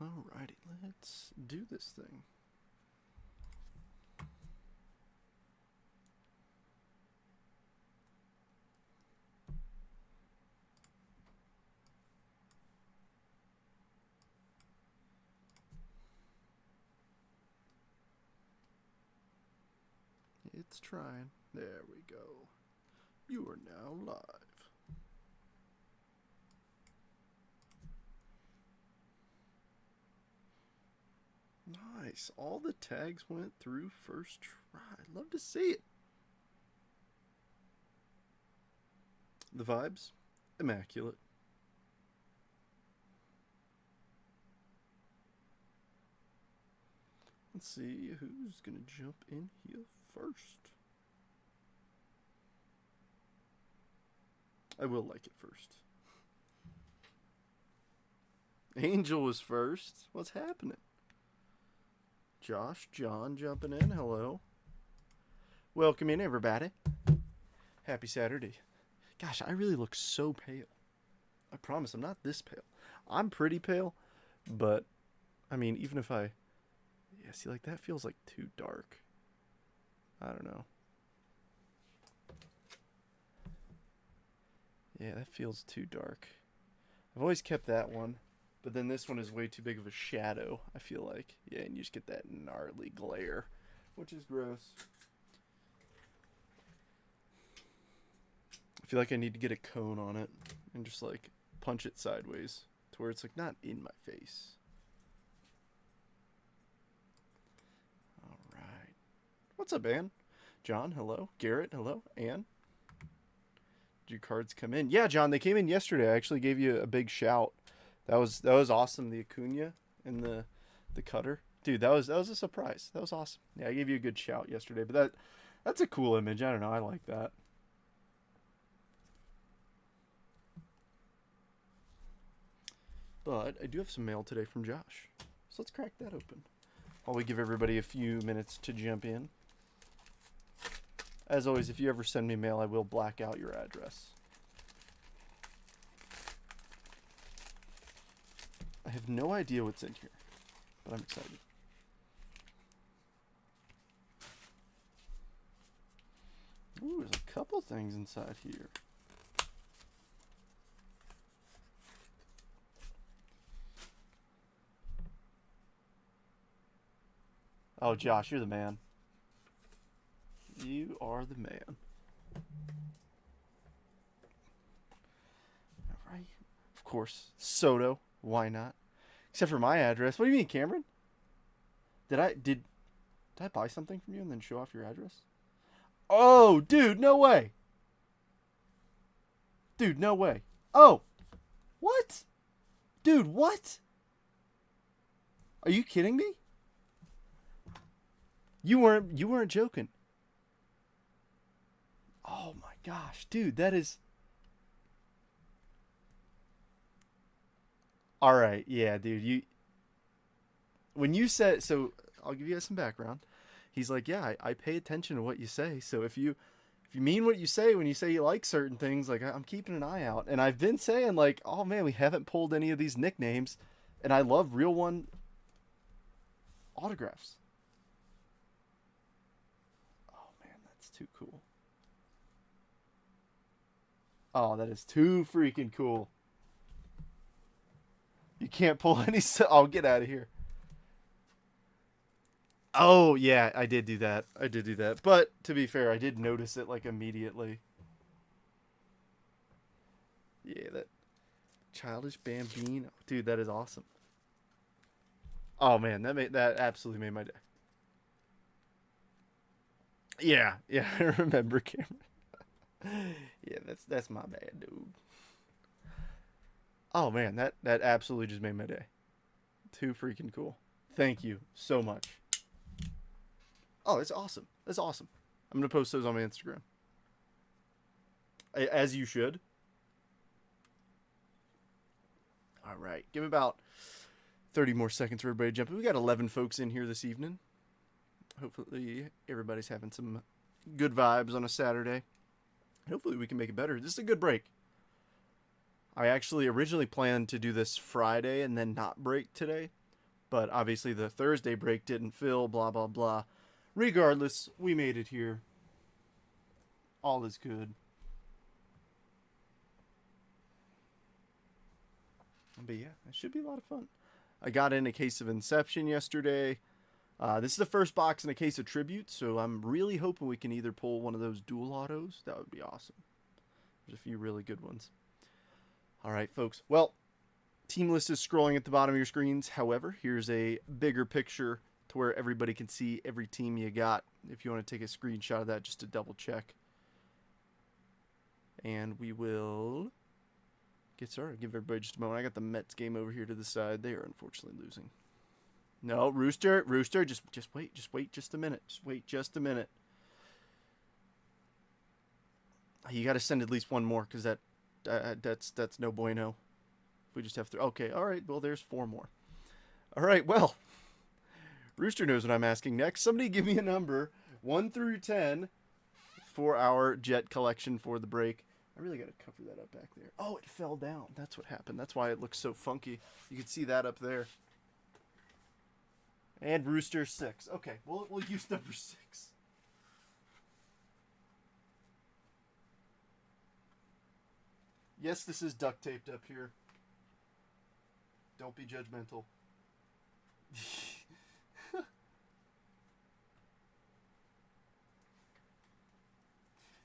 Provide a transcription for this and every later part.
Alrighty, let's do this thing. It's trying. There we go. You are now live. Nice. All the tags went through first try. Love to see it. The vibes, immaculate. Let's see who's going to jump in here first. I will like it first. Angel was first. What's happening? Josh, John jumping in. Hello. Welcome in, everybody. Happy Saturday. Gosh, I really look so pale. I promise I'm not this pale. I'm pretty pale, but I mean, even if I... Yeah, see, like that feels like too dark. I don't know. Yeah, that feels too dark. I've always kept that one, but then this one is way too big of a shadow, I feel like. Yeah, and you just get that gnarly glare, which is gross. I feel like I need to get a cone on it and just like punch it sideways to where it's like not in my face. All right. What's up, Ann? John, hello. Garrett, hello. Ann? Did your cards come in? Yeah, John, they came in yesterday. I actually gave you a big shout. That was awesome. The Acuna and the cutter. Dude, that was a surprise. That was awesome. Yeah, I gave you a good shout yesterday, but that's a cool image. I don't know. I like that. But I do have some mail today from Josh. So let's crack that open. While we give everybody a few minutes to jump in. As always, if you ever send me mail, I will black out your address. I have no idea what's in here, but I'm excited. Ooh, there's a couple things inside here. Oh, Josh, you're the man. You are the man. All right. Of course, Soto. Why not? Except for my address. What do you mean, Cameron? Did I buy something from you and then show off your address? Oh, dude, no way. Dude, no way. Oh, what? Dude, what? Are you kidding me? You weren't joking. Oh my gosh, dude, that is... All right, yeah, dude, when you said... So, I'll give you guys some background. He's like, yeah, I pay attention to what you say, so if you mean what you say when you say you like certain things, like, I'm keeping an eye out. And I've been saying, like, oh man, we haven't pulled any of these nicknames, and I love real one autographs. Oh man, that's too cool. Oh, that is too freaking cool. You can't pull any... Oh, get out of here. Oh, yeah, I did do that. I did do that. But, to be fair, I did notice it, like, immediately. Yeah, that Childish Bambino. Dude, that is awesome. Oh, man, that absolutely made my day. Yeah, yeah, I remember, Cameron. Yeah, that's my bad, dude. Oh, man, that absolutely just made my day. Too freaking cool. Thank you so much. Oh, that's awesome. That's awesome. I'm going to post those on my Instagram. As you should. All right. Give me about 30 more seconds for everybody to jump in. We got 11 folks in here this evening. Hopefully everybody's having some good vibes on a Saturday. Hopefully we can make it better. This is a good break. I actually originally planned to do this Friday and then not break today. But obviously the Thursday break didn't fill, blah, blah, blah. Regardless, we made it here. All is good. But yeah, it should be a lot of fun. I got in a case of Inception yesterday. This is the first box in a case of Tribute, so I'm really hoping we can either pull one of those dual autos. That would be awesome. There's a few really good ones. All right, folks. Well, team list is scrolling at the bottom of your screens. However, here's a bigger picture to where everybody can see every team you got. If you want to take a screenshot of that just to double check. And we will get started. Give everybody just a moment. I got the Mets game over here to the side. They are unfortunately losing. No, Rooster, just wait just a minute. Just wait just a minute. You got to send at least one more because that's no bueno. We just have 3. Okay, all right. Well, there's 4 more. All right. Well, Rooster knows what I'm asking next. Somebody give me a number 1 through 10 for our jet collection for the break. I really got to cover that up back there. Oh, it fell down. That's what happened. That's why it looks so funky. You can see that up there. And Rooster 6. Okay, we'll use number 6. Yes, this is duct taped up here. Don't be judgmental.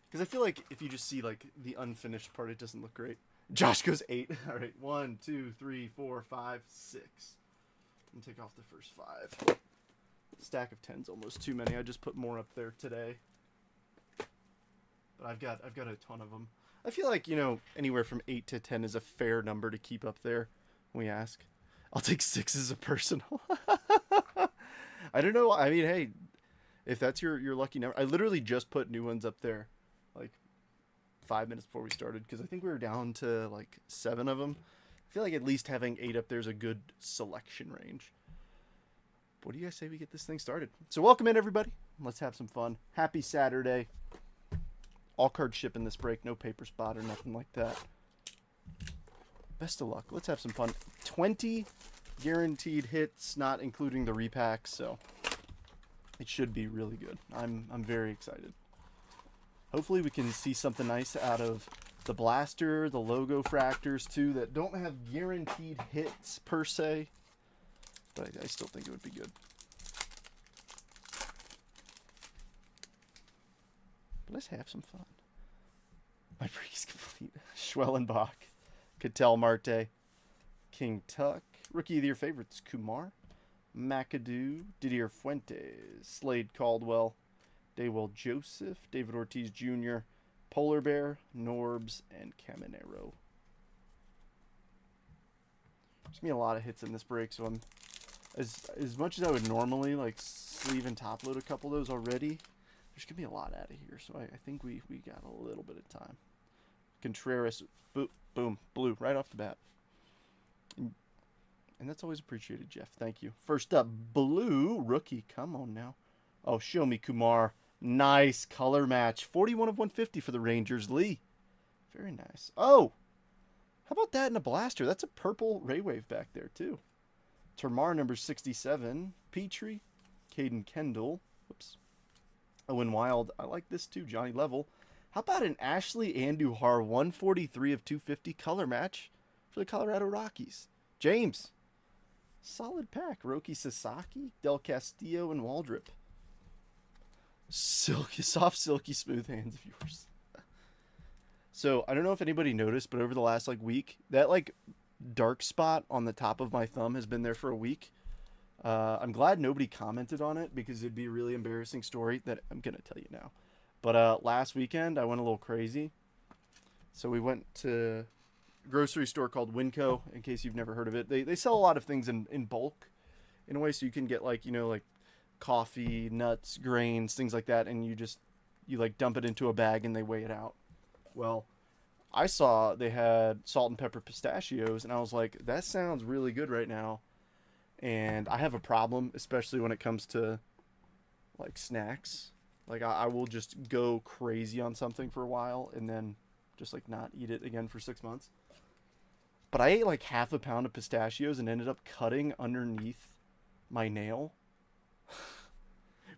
Because I feel like if you just see like the unfinished part, it doesn't look great. Josh goes 8. All right, 1, 2, 3, 4, 5, 6. And take off the first 5. Stack of 10's almost too many. I just put more up there today. But I've got a ton of them. I feel like, anywhere from 8 to 10 is a fair number to keep up there when we ask. I'll take 6 as a personal. I don't know. I mean, hey, if that's your lucky number. I literally just put new ones up there like 5 minutes before we started because I think we were down to like 7 of them. I feel like at least having 8 up there is a good selection range. What do you guys say we get this thing started? So welcome in, everybody. Let's have some fun. Happy Saturday. All cards ship in this break. No paper spot or nothing like that. Best of luck. Let's have some fun. 20 guaranteed hits, not including the repacks, so it should be really good. I'm very excited. Hopefully we can see something nice out of the blaster, the logo fractors too, that don't have guaranteed hits per se, but I still think it would be good. But let's have some fun. My break is complete. Schwellenbach, Cattell Marte, King Tuck, Rookie of the Year favorites, Kumar, McAdoo, Didier Fuentes, Slade Caldwell, Daywell Joseph, David Ortiz Jr., Polar Bear, Norbs, and Caminero. There's gonna be a lot of hits in this break, so I'm as much as I would normally like sleeve and top load a couple of those already. There's gonna be a lot out of here, so I think we got a little bit of time. Contreras, boom, blue right off the bat, and that's always appreciated, Jeff. Thank you. First up, blue rookie. Come on now. Oh, show me Kumar. Nice color match. 41 of 150 for the Rangers. Lee. Very nice. Oh, how about that in a blaster? That's a purple Ray Wave back there, too. Termar, number 67. Petrie. Caden Kendall. Whoops. Owen Wild. I like this, too. Johnny Level. How about an Ashley Andujar 143 of 250 color match for the Colorado Rockies? James. Solid pack. Roki Sasaki, Del Castillo, and Waldrop. Silky, soft, silky, smooth hands of yours. So, I don't know if anybody noticed, but over the last, week, that, dark spot on the top of my thumb has been there for a week. I'm glad nobody commented on it because it'd be a really embarrassing story that I'm going to tell you now. But last weekend, I went a little crazy. So, we went to a grocery store called Winco, in case you've never heard of it. They sell a lot of things in bulk, in a way, so you can get, coffee, nuts, grains, things like that, and you dump it into a bag and they weigh it out. Well, I saw they had salt and pepper pistachios, and I was like, that sounds really good right now. And I have a problem, especially when it comes to snacks. I will just go crazy on something for a while and then just not eat it again for 6 months. But I ate half a pound of pistachios and ended up cutting underneath My nail.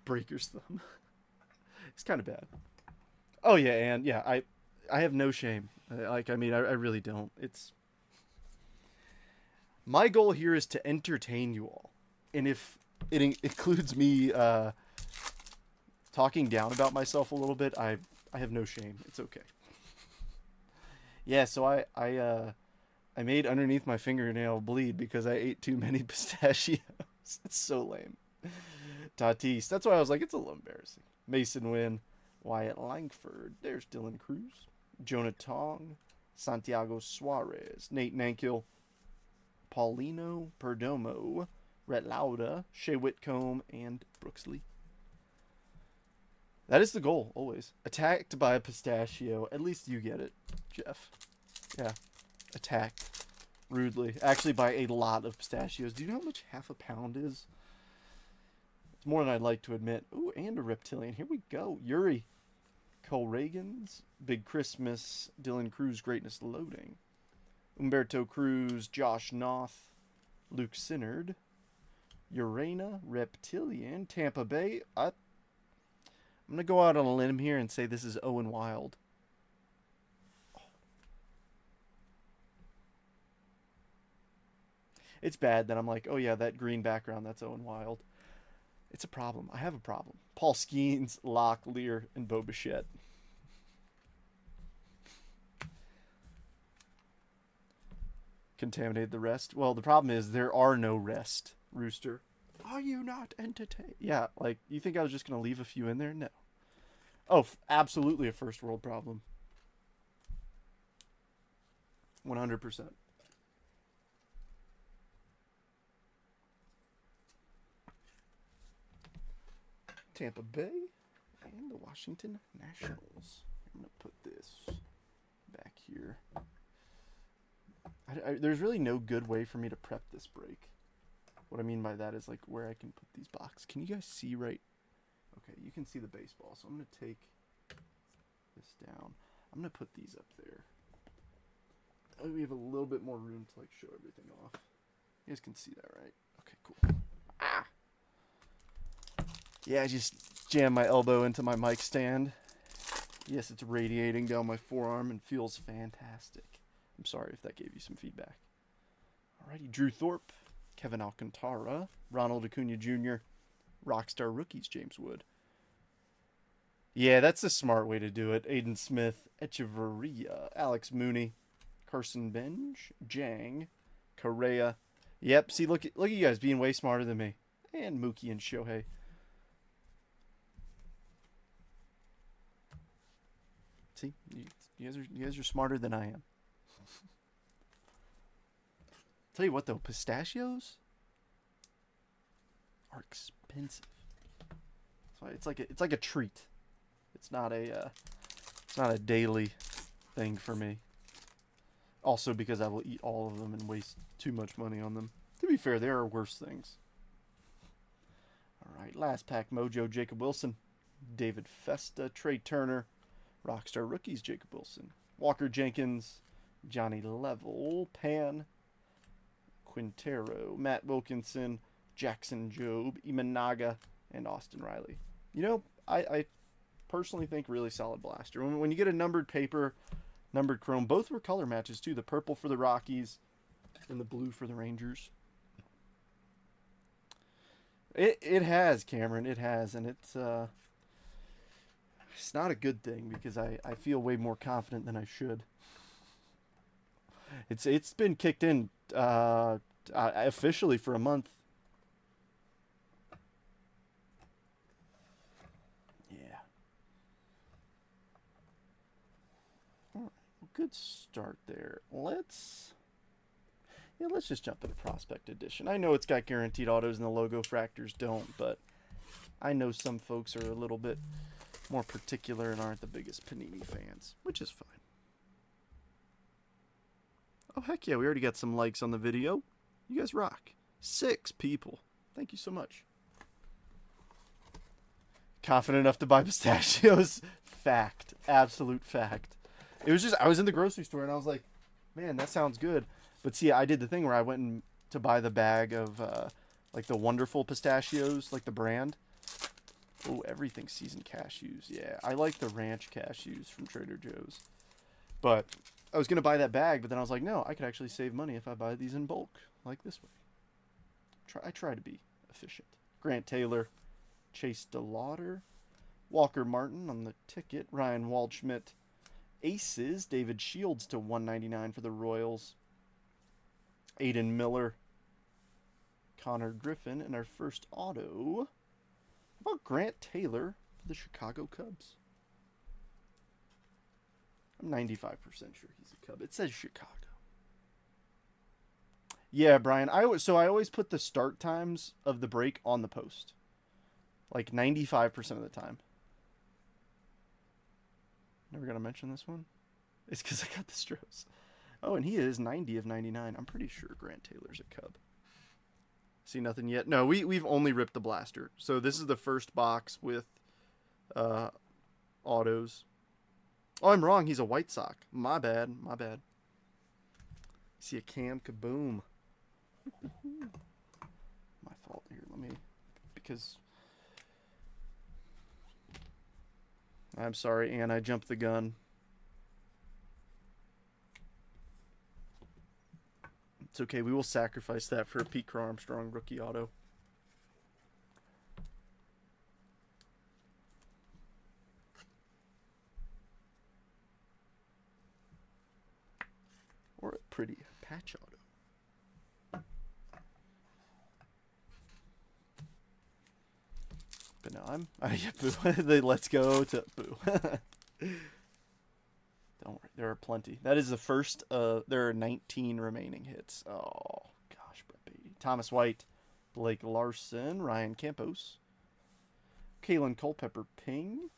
Breaker's thumb. It's kind of bad. Oh yeah, and yeah, I have no shame. Like, I mean, I really don't. It's my goal here is to entertain you all, and if it includes me talking down about myself a little bit, I have no shame. It's okay. Yeah, so I made underneath my fingernail bleed because I ate too many pistachios. It's so lame. Tatis. That's why I was like, it's a little embarrassing. Mason Wynn, Wyatt Langford. There's Dylan Cruz, Jonah Tong, Santiago Suarez, Nate Nankill, Paulino Perdomo, Rhett Lauda, Shea Whitcomb, and Brooks Lee. That is the goal, always. Attacked by a pistachio. At least you get it, Jeff. Yeah. Attacked rudely. Actually, by a lot of pistachios. Do you know how much half a pound is? It's more than I'd like to admit. Ooh, and a reptilian. Here we go. Yuri. Cole Reagans. Big Christmas. Dylan Cruz. Greatness Loading. Umberto Cruz. Josh Noth. Luke Sinnard. Urena. Reptilian. Tampa Bay. I'm going to go out on a limb here and say this is Owen Wild. It's bad that I'm like, oh yeah, that green background, that's Owen Wild. It's a problem. I have a problem. Paul Skeens, Locke, Lear, and Bo Bichette. Contaminated the rest. Well, the problem is there are no rest, Rooster. Are you not entertained? Yeah, like, you think I was just going to leave a few in there? No. Oh, absolutely a first world problem. 100%. Tampa Bay and the Washington Nationals. I'm going to put this back here. There's really no good way for me to prep this break. What I mean by that is like where I can put these boxes. Can you guys see right? Okay, you can see the baseball. So I'm going to take this down. I'm going to put these up there. We have a little bit more room to like show everything off. You guys can see that, right? Okay, cool. Ah! Yeah, I just jammed my elbow into my mic stand. Yes, it's radiating down my forearm and feels fantastic. I'm sorry if that gave you some feedback. Alrighty, Drew Thorpe, Kevin Alcantara, Ronald Acuna Jr., Rockstar Rookies, James Wood. Yeah, that's the smart way to do it. Aiden Smith, Echeverria, Alex Mooney, Carson Benj, Jang, Correa. Yep, see, look at you guys being way smarter than me. And Mookie and Shohei. See, you guys are smarter than I am. Tell you what though, pistachios are expensive. So it's like a treat. It's not a daily thing for me. Also because I will eat all of them and waste too much money on them. To be fair, there are worse things. All right, last pack mojo, Jacob Wilson, David Festa, Trey Turner, Rockstar Rookies, Jacob Wilson, Walker Jenkins, Johnny Level, Pan, Quintero, Matt Wilkinson, Jackson Jobe, Imanaga, and Austin Riley. You know, I personally think really solid blaster. When you get a numbered paper, numbered chrome, both were color matches too. The purple for the Rockies and the blue for the Rangers. It has, Cameron. It has, and it's not a good thing because I feel way more confident than I should. It's been kicked in officially for a month. Yeah. All right. Well, good start there. Let's just jump into Prospect Edition. I know it's got guaranteed autos and the logo fractors don't, but I know some folks are a little bit more particular and aren't the biggest Panini fans, which is fine. Oh, heck yeah, we already got some likes on the video. You guys rock. 6 people. Thank you so much. Confident enough to buy pistachios? Fact. Absolute fact. It was just, I was in the grocery store and I was like, man, that sounds good. But see, I did the thing where I went to buy the bag of Like the wonderful pistachios, like the brand. Oh, everything's seasoned cashews. Yeah, I like the ranch cashews from Trader Joe's. But I was going to buy that bag, but then I was like, no, I could actually save money if I buy these in bulk, like this way. I try to be efficient. Grant Taylor, Chase DeLauder, Walker Martin on the ticket, Ryan Waldschmidt, Aces, David Shields to 199 for the Royals, Aiden Miller, Connor Griffin, and our first auto. How about Grant Taylor for the Chicago Cubs? I'm 95% sure he's a Cub. It says Chicago. Yeah, Brian. I always put the start times of the break on the post. Like 95% of the time. Never gonna mention this one. It's because I got the Stros. Oh, and he is 90 of 99. I'm pretty sure Grant Taylor's a Cub. See nothing yet? No, we've only ripped the blaster. So this is the first box with autos. Oh, I'm wrong. He's a White Sox. My bad. My bad. See a Cam Kaboom. My fault here. Let me... Because... I'm sorry, Ann. I jumped the gun. It's okay. We will sacrifice that for a Pete Crow Armstrong rookie auto. Or a pretty patch auto. But no, yeah, boo. Let's go to boo. Don't worry, there are plenty. That is the first. There are 19 remaining hits. Oh gosh, Brett Beatty, Thomas White, Blake Larson, Ryan Campos, Kalen Culpepper, Ping,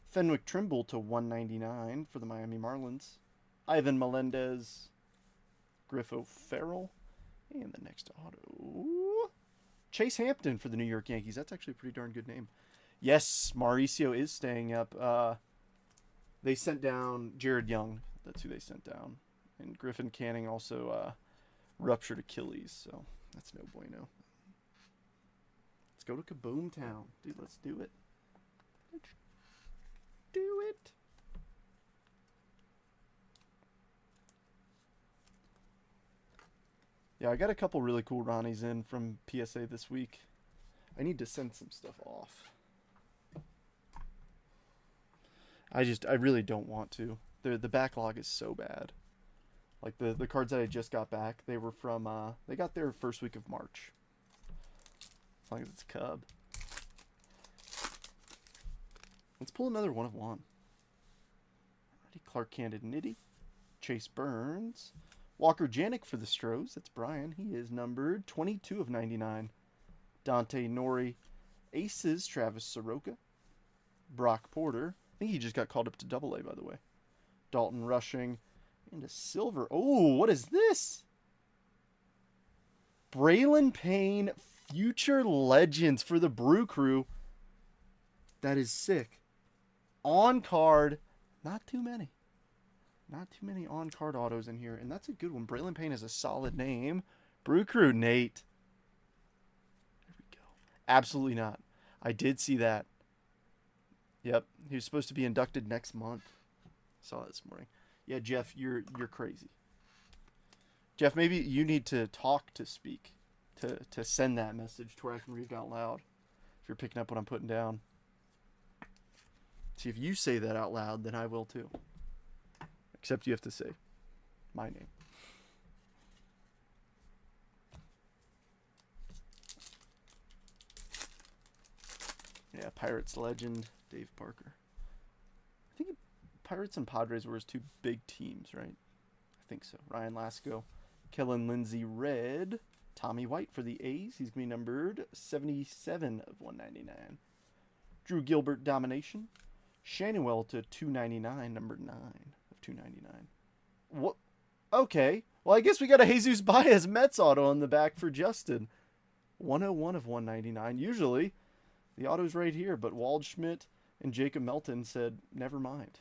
Fenwick Trimble to 199 for the Miami Marlins, Ivan Melendez, Griffo Farrell, and the next auto, Chase Hampton for the New York Yankees. That's actually a pretty darn good name. Yes, Mauricio is staying up. They sent down Jared Young. That's who they sent down. And Griffin Canning also ruptured Achilles, so that's no bueno. Let's go to Kaboom Town. Dude, let's do it. Let's do it. Yeah, I got a couple really cool Ronnies in from PSA this week. I need to send some stuff off. I really don't want to. The backlog is so bad. Like the cards that I just got back, they were from they got their first week of March. As long as it's Cub. Let's pull another 1 of 1. Alrighty, Clark Candid Nitty, Chase Burns, Walker Janik for the Stros. That's Brian. He is numbered 22 of 99. Dante Nori, Aces, Travis Soroka, Brock Porter. I think he just got called up to Double-A, by the way. Dalton Rushing, and a silver. Oh, what is this? Braylon Payne, Future Legends for the Brew Crew. That is sick. On card, not too many. Not too many on card autos in here, and that's a good one. Braylon Payne is a solid name. Brew Crew, Nate. There we go. Absolutely not. I did see that. Yep, he was supposed to be inducted next month. Saw that this morning. Yeah, Jeff, you're crazy. Jeff, maybe you need to talk to speak to send that message to where I can read it out loud. If you're picking up what I'm putting down. See, if you say that out loud, then I will too. Except you have to say my name. Yeah, Pirates legend, Dave Parker. I think Pirates and Padres were his two big teams, right? I think so. Ryan Lasco, Kellen Lindsey Red, Tommy White for the A's. He's going to be numbered 77 of 199. Drew Gilbert Domination. Shanuel to 299, number 9 of 299. What? Okay. Well, I guess we got a Jesus Baez Mets auto on the back for Justin. 101 of 199. Usually, the auto's right here, but Waldschmidt and Jacob Melton said, never mind.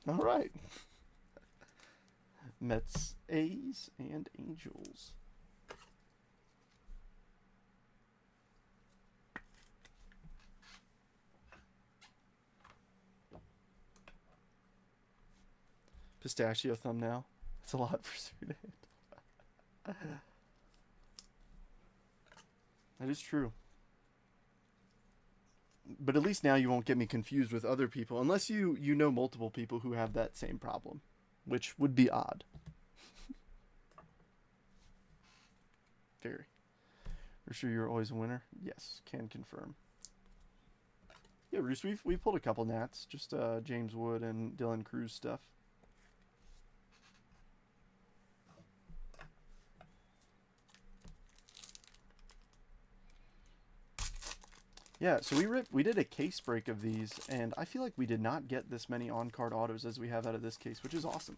All right. Mets, A's, and Angels. Pistachio thumbnail. That's a lot for Sudan. That is true. But at least now you won't get me confused with other people, unless you know multiple people who have that same problem, which would be odd. Very. We're sure you're always a winner? Yes, can confirm. Yeah, Bruce, we've pulled a couple nats, just James Wood and Dylan Cruz stuff. Yeah, so we did a case break of these, and I feel like we did not get this many on-card autos as we have out of this case, which is awesome.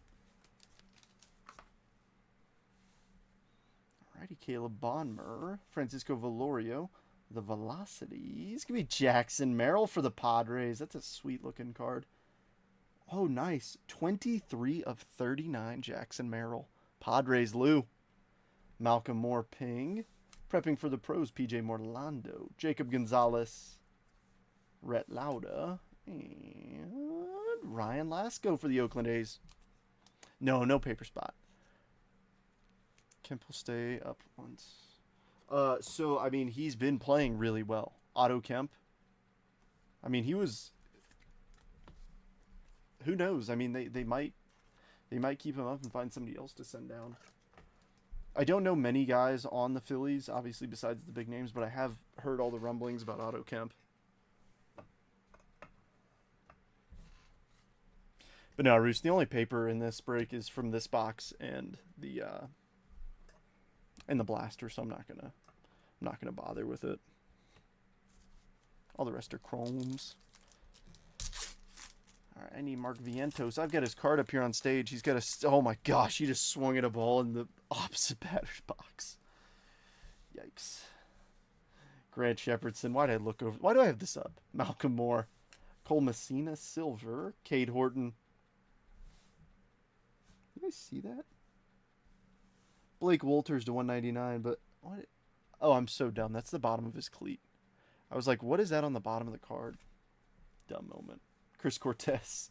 Alrighty, Caleb Bonmer, Francisco Velorio, the Velocities. Give me Jackson Merrill for the Padres. That's a sweet-looking card. Oh, nice. 23 of 39, Jackson Merrill. Padres, Lou. Malcolm Moore, Ping. Prepping for the pros, PJ Morlando, Jacob Gonzalez, Rhett Lauda, and Ryan Lasco for the Oakland A's. No paper spot. Kemp will stay up once. So, I mean, he's been playing really well. Otto Kemp. I mean, he was... Who knows? I mean, they might keep him up and find somebody else to send down. I don't know many guys on the Phillies, obviously, besides the big names, but I have heard all the rumblings about Otto Kemp. But no, Roos, the only paper in this break is from this box and the blaster, so I'm not gonna bother with it. All the rest are chromes. All right, I need Mark Vientos. I've got his card up here on stage. He's got a... Oh, my gosh. He just swung at a ball in the opposite batter's box. Yikes. Grant Shepardson. Why did I look over... Why do I have this up? Malcolm Moore. Cole Messina, Silver. Cade Horton. Did I see that? Blake Wolters to 199, but... What? Oh, I'm so dumb. That's the bottom of his cleat. I was like, what is that on the bottom of the card? Dumb moment. Chris Cortez,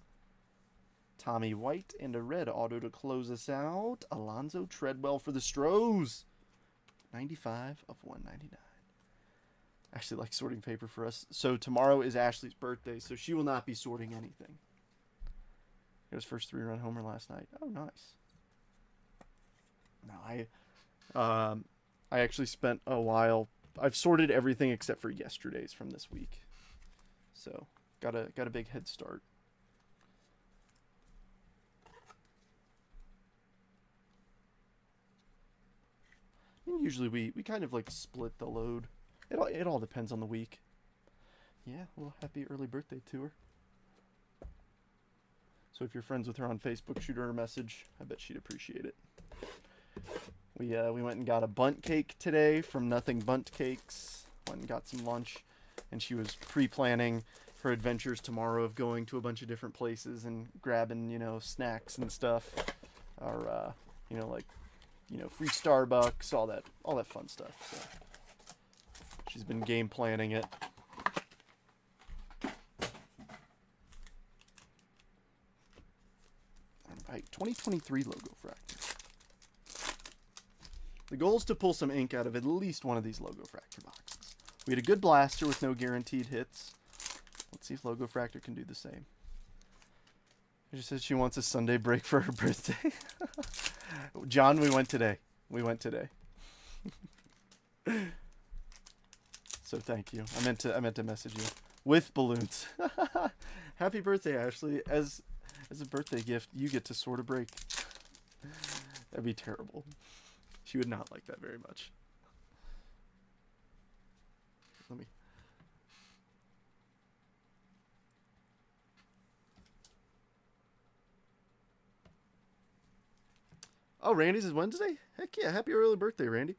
Tommy White, and a red auto to close us out. Alonzo Treadwell for the Stros. 95 of 199. Actually like sorting paper for us. So tomorrow is Ashley's birthday, so she will not be sorting anything. It was first 3-run homer last night. Oh, nice. No, I actually spent a while. I've sorted everything except for yesterday's from this week. So... Got a big head start. And usually we kind of like split the load. It all depends on the week. Yeah, well, happy early birthday to her. So if you're friends with her on Facebook, shoot her a message. I bet she'd appreciate it. We went and got a bunt cake today from Nothing Bunt Cakes. Went and got some lunch, and she was pre-planning her adventures tomorrow of going to a bunch of different places and grabbing, snacks and stuff, or free Starbucks, all that fun stuff. So she's been game planning it. All right, 2023 logo fractor. The goal is to pull some ink out of at least one of these logo fractor boxes. We had a good blaster with no guaranteed hits. Let's see if Logo Fractor can do the same. She said she wants a Sunday break for her birthday. John, we went today. So thank you. I meant to message you with balloons. Happy birthday, Ashley. As a birthday gift, you get to sort a break. That'd be terrible. She would not like that very much. Let me... Oh, Randy's is Wednesday? Heck yeah, happy early birthday, Randy.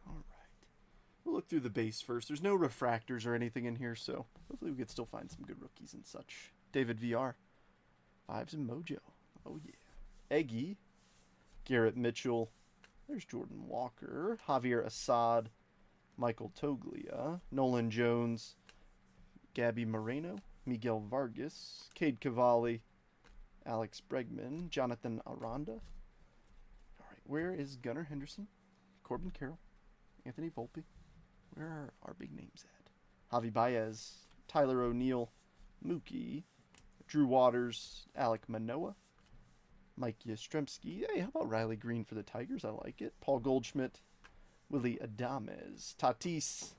All right. We'll look through the base first. There's no refractors or anything in here, so hopefully we could still find some good rookies and such. David VR. Vibes and Mojo. Oh, yeah. Eggy. Garrett Mitchell. There's Jordan Walker. Javier Assad. Michael Toglia, Nolan Jones, Gabby Moreno, Miguel Vargas, Cade Cavalli, Alex Bregman, Jonathan Aranda. All right, where is Gunnar Henderson, Corbin Carroll, Anthony Volpe? Where are our big names at? Javi Baez, Tyler O'Neill, Mookie, Drew Waters, Alec Manoa, Mike Yastrzemski. Hey, how about Riley Green for the Tigers? I like it. Paul Goldschmidt, Willie Adames, Tatis.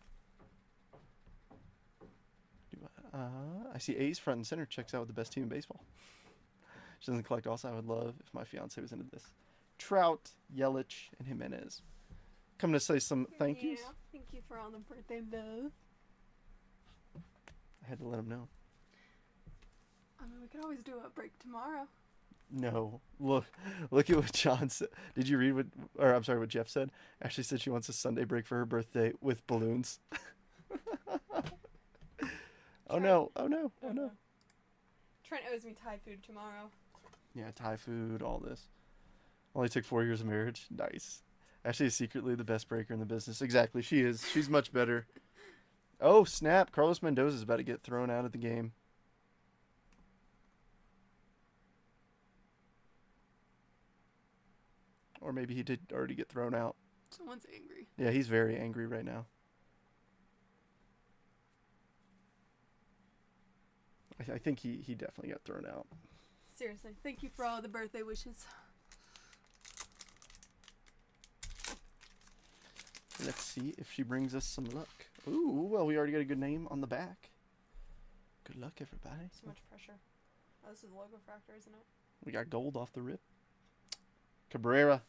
I see A's front and center checks out with the best team in baseball. She doesn't collect also. I would love if my fiance was into this. Trout, Yelich, and Jimenez. Coming to say some thank yous. Yeah, thank you for all the birthday love. I had to let him know. I mean, we could always do a break tomorrow. No, look at what John said. Did you read what Jeff said? Ashley said she wants a Sunday break for her birthday with balloons. Oh no. Trent owes me Thai food tomorrow. Yeah, Thai food, all this. Only took 4 years of marriage. Nice. Ashley is secretly the best breaker in the business. Exactly, she is. She's much better. Oh, snap. Carlos Mendoza is about to get thrown out of the game. Or maybe he did already get thrown out. Someone's angry. Yeah, he's very angry right now. I think he definitely got thrown out. Seriously, thank you for all the birthday wishes. Let's see if she brings us some luck. Ooh, well, we already got a good name on the back. Good luck, everybody. So much pressure. Oh, this is the logo fractor, isn't it? We got gold off the rip. Cabrera.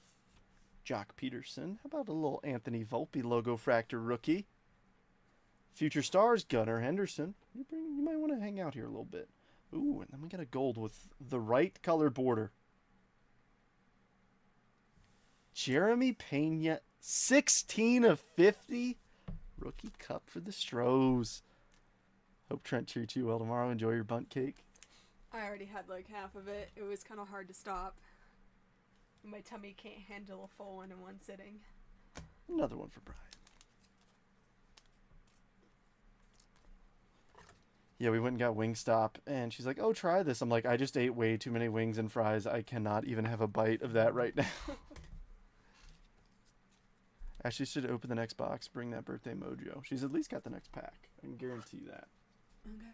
Jock Peterson. How about a little Anthony Volpe logo fractor rookie? Future stars, Gunnar Henderson. You might want to hang out here a little bit. Ooh, and then we got a gold with the right color border. Jeremy Pena, 16 of 50. Rookie cup for the Stros. Hope Trent treats you well tomorrow. Enjoy your bunt cake. I already had like half of it. It was kind of hard to stop. My tummy can't handle a full one in one sitting. Another one for Brian. Yeah, we went and got Wingstop, and she's like, oh, try this. I'm like, I just ate way too many wings and fries. I cannot even have a bite of that right now. Ashley should open the next box, bring that birthday mojo. She's at least got the next pack. I can guarantee you that. Okay.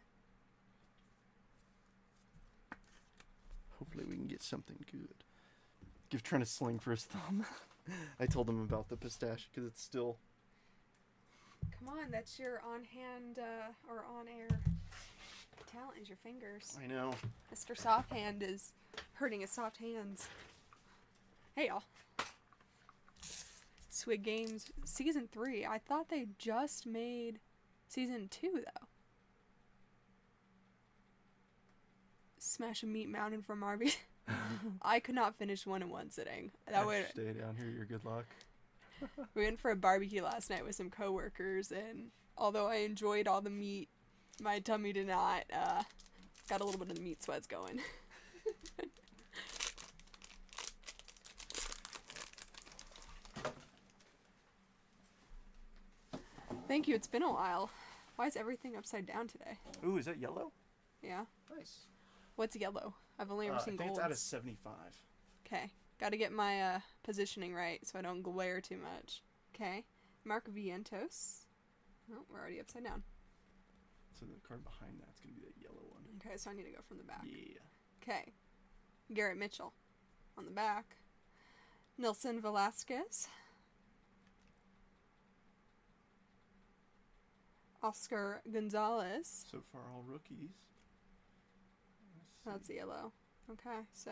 Hopefully we can get something good. Give Trent a sling for his thumb. I told him about the pistachio because it's still... Come on, that's your on-hand or on-air talent is your fingers. I know. Mr. Soft Hand is hurting his soft hands. Hey, y'all. Squid Games Season 3. I thought they just made Season 2, though. Smash a meat mountain from Arby's. I could not finish one in one sitting. That would stay down here. Your good luck. We went for a barbecue last night with some coworkers, and although I enjoyed all the meat, my tummy did not. Got a little bit of the meat sweats going. Thank you. It's been a while. Why is everything upside down today? Ooh, is that yellow? Yeah. Nice. What's yellow? I've only ever seen I think gold. it's out of 75. Okay. Got to get my positioning right so I don't glare too much. Okay. Mark Vientos. Oh, we're already upside down. So the card behind that's going to be that yellow one. Okay, so I need to go from the back. Yeah. Okay. Garrett Mitchell on the back. Nilson Velasquez. Oscar Gonzalez. So far, all rookies. That's yellow. Okay, so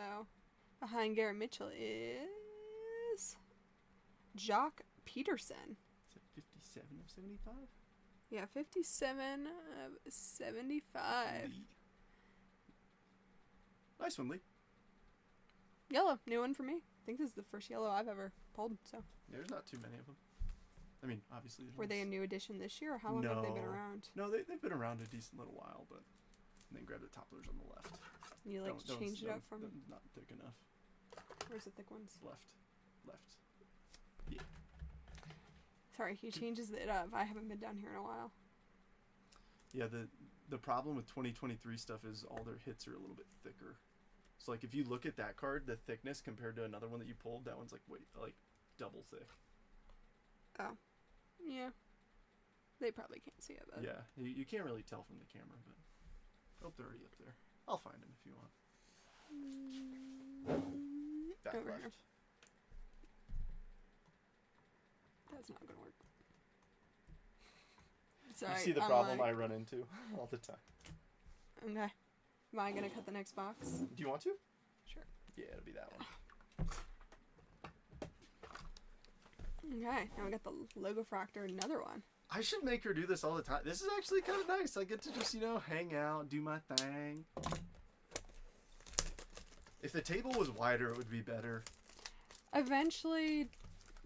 behind Garrett Mitchell is Jock Peterson. Is it 57 of 75? Yeah, 57 of 75. Lee. Nice one, Lee. Yellow, new one for me. I think this is the first yellow I've ever pulled, so. There's not too many of them. I mean, obviously. Were they a new addition this year, or how long have they been around? No, they've been around a decent little while, but then grab the topplers on the left. You like to change it up from? Not thick enough. Where's the thick ones? Left. Yeah. Sorry, he changes it up. I haven't been down here in a while. Yeah, the problem with 2023 stuff is all their hits are a little bit thicker. So like if you look at that card, the thickness compared to another one that you pulled, that one's like double thick. Oh, yeah. They probably can't see it, but Yeah, you can't really tell from the camera, but oh, they're already up there. I'll find them if you want. Back over left. here. That's not gonna work. Sorry, You see the I'm problem like, I run into all the time. Okay. Am I gonna cut the next box? Do you want to? Sure. Yeah, it'll be that one. Okay, now we got the logo fractor, another one. I should make her do this all the time. This is actually kind of nice. I get to just, hang out, do my thing. If the table was wider, it would be better. Eventually,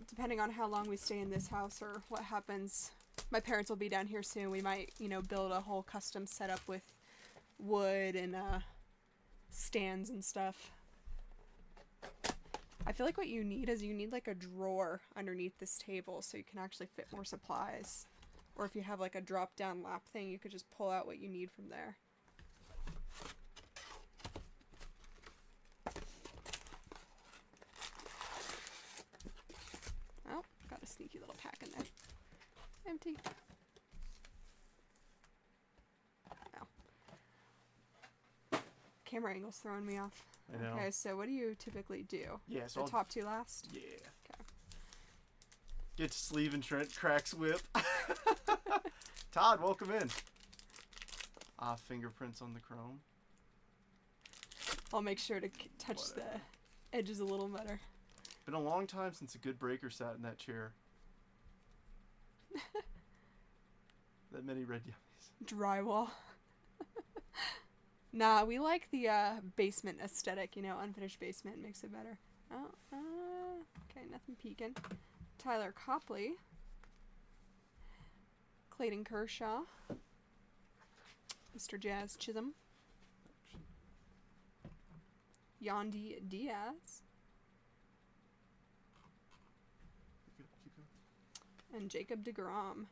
depending on how long we stay in this house or what happens, my parents will be down here soon. We might, build a whole custom setup with wood and stands and stuff. I feel like what you need is like a drawer underneath this table so you can actually fit more supplies. Or if you have like a drop down lap thing, you could just pull out what you need from there. Oh, got a sneaky little pack in there. Empty. Oh. Camera angle's throwing me off. I know. Okay, so what do you typically do? Yeah, so The top two last? Yeah. Okay. Get to sleeve and Trent cracks whip. Todd, welcome in. Fingerprints on the chrome. I'll make sure to touch the edges a little better. Been a long time since a good breaker sat in that chair. That many red yummies. Drywall. Nah, we like the basement aesthetic, unfinished basement makes it better. Oh, okay, nothing peeking. Tyler Copley. Clayton Kershaw. Mr. Jazz Chisholm. Yandy Diaz. Keep going. And Jacob deGrom.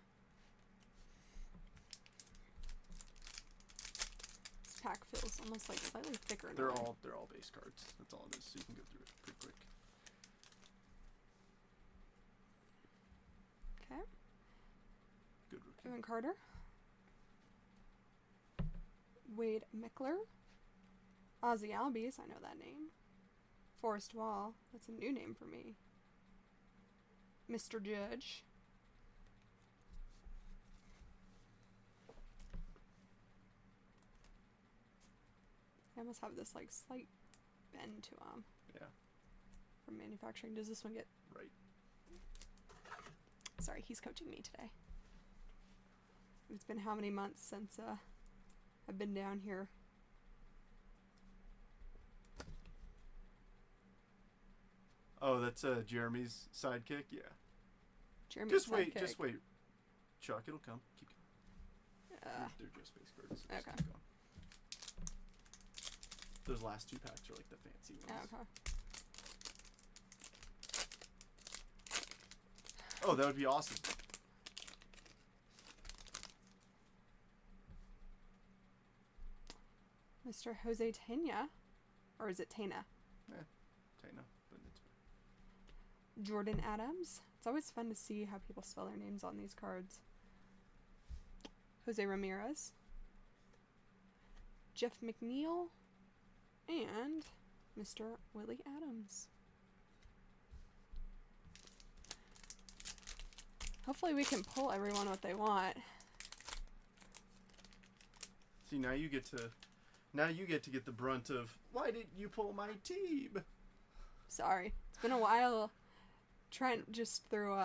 This pack feels almost like slightly thicker now. They're all base cards. That's all it is. So you can go through it pretty quick. Okay. Good rookie. Evan Carter. Wade Mickler. Ozzy Albies, I know that name. Forrest Wall, that's a new name for me. Mr. Judge. I almost have this like slight bend to them. Yeah. From manufacturing. Does this one get Right. Sorry, he's coaching me today. It's been how many months since I've been down here? Oh, that's Jeremy's sidekick? Yeah. Jeremy's Just wait, sidekick. just wait. Chuck, it'll come. Keep going. Uh, They're just base cards. So just okay. keep going. Those last two packs are like the fancy ones. okay. Oh, that would be awesome. Mr. Jose Tena, or is it Tena? Tana, but it's Jordan Adams. It's always fun to see how people spell their names on these cards. Jose Ramirez. Jeff McNeil. And Mr. Willie Adams. Hopefully we can pull everyone what they want. See, now you get to get the brunt of, why didn't you pull my team? Sorry. It's been a while. Trent just through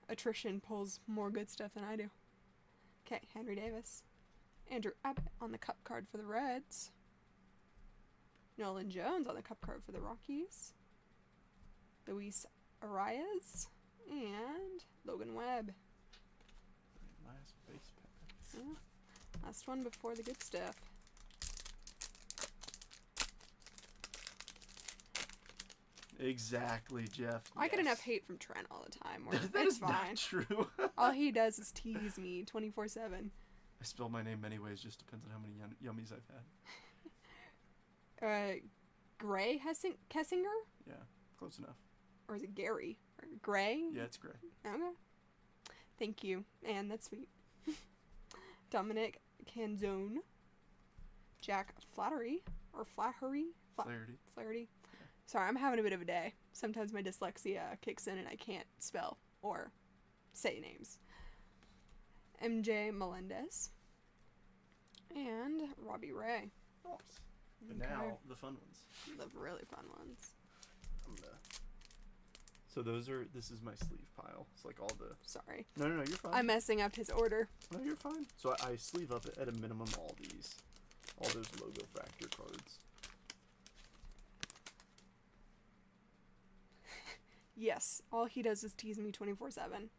attrition pulls more good stuff than I do. Okay, Henry Davis. Andrew Abbott on the cup card for the Reds. Nolan Jones on the cup card for the Rockies. Luis Arias. And Logan Webb. Last base pack. Yeah. Last one before the good stuff. Exactly, Jeff. I get yes. enough hate from Trent all the time. Where That it's is fine. not true. All he does is tease me 24/7. I spell my name many ways, just depends on how many yummies I've had. Gray Kessinger? Yeah, close enough. Or is it Gary? Or Gray? Yeah, it's Gray. Okay. Thank you. And that's sweet. Dominic Canzone. Jack Flattery. Or Flaherty? Flaherty. Yeah. Sorry, I'm having a bit of a day. Sometimes my dyslexia kicks in and I can't spell or say names. MJ Melendez. And Robbie Ray. Nice. And now, the fun ones. The really fun ones. So this is my sleeve pile. It's like all the... Sorry. No, you're fine. I'm messing up his order. No, you're fine. So I sleeve up at a minimum all those logo fractor cards. Yes, all he does is tease me 24/7.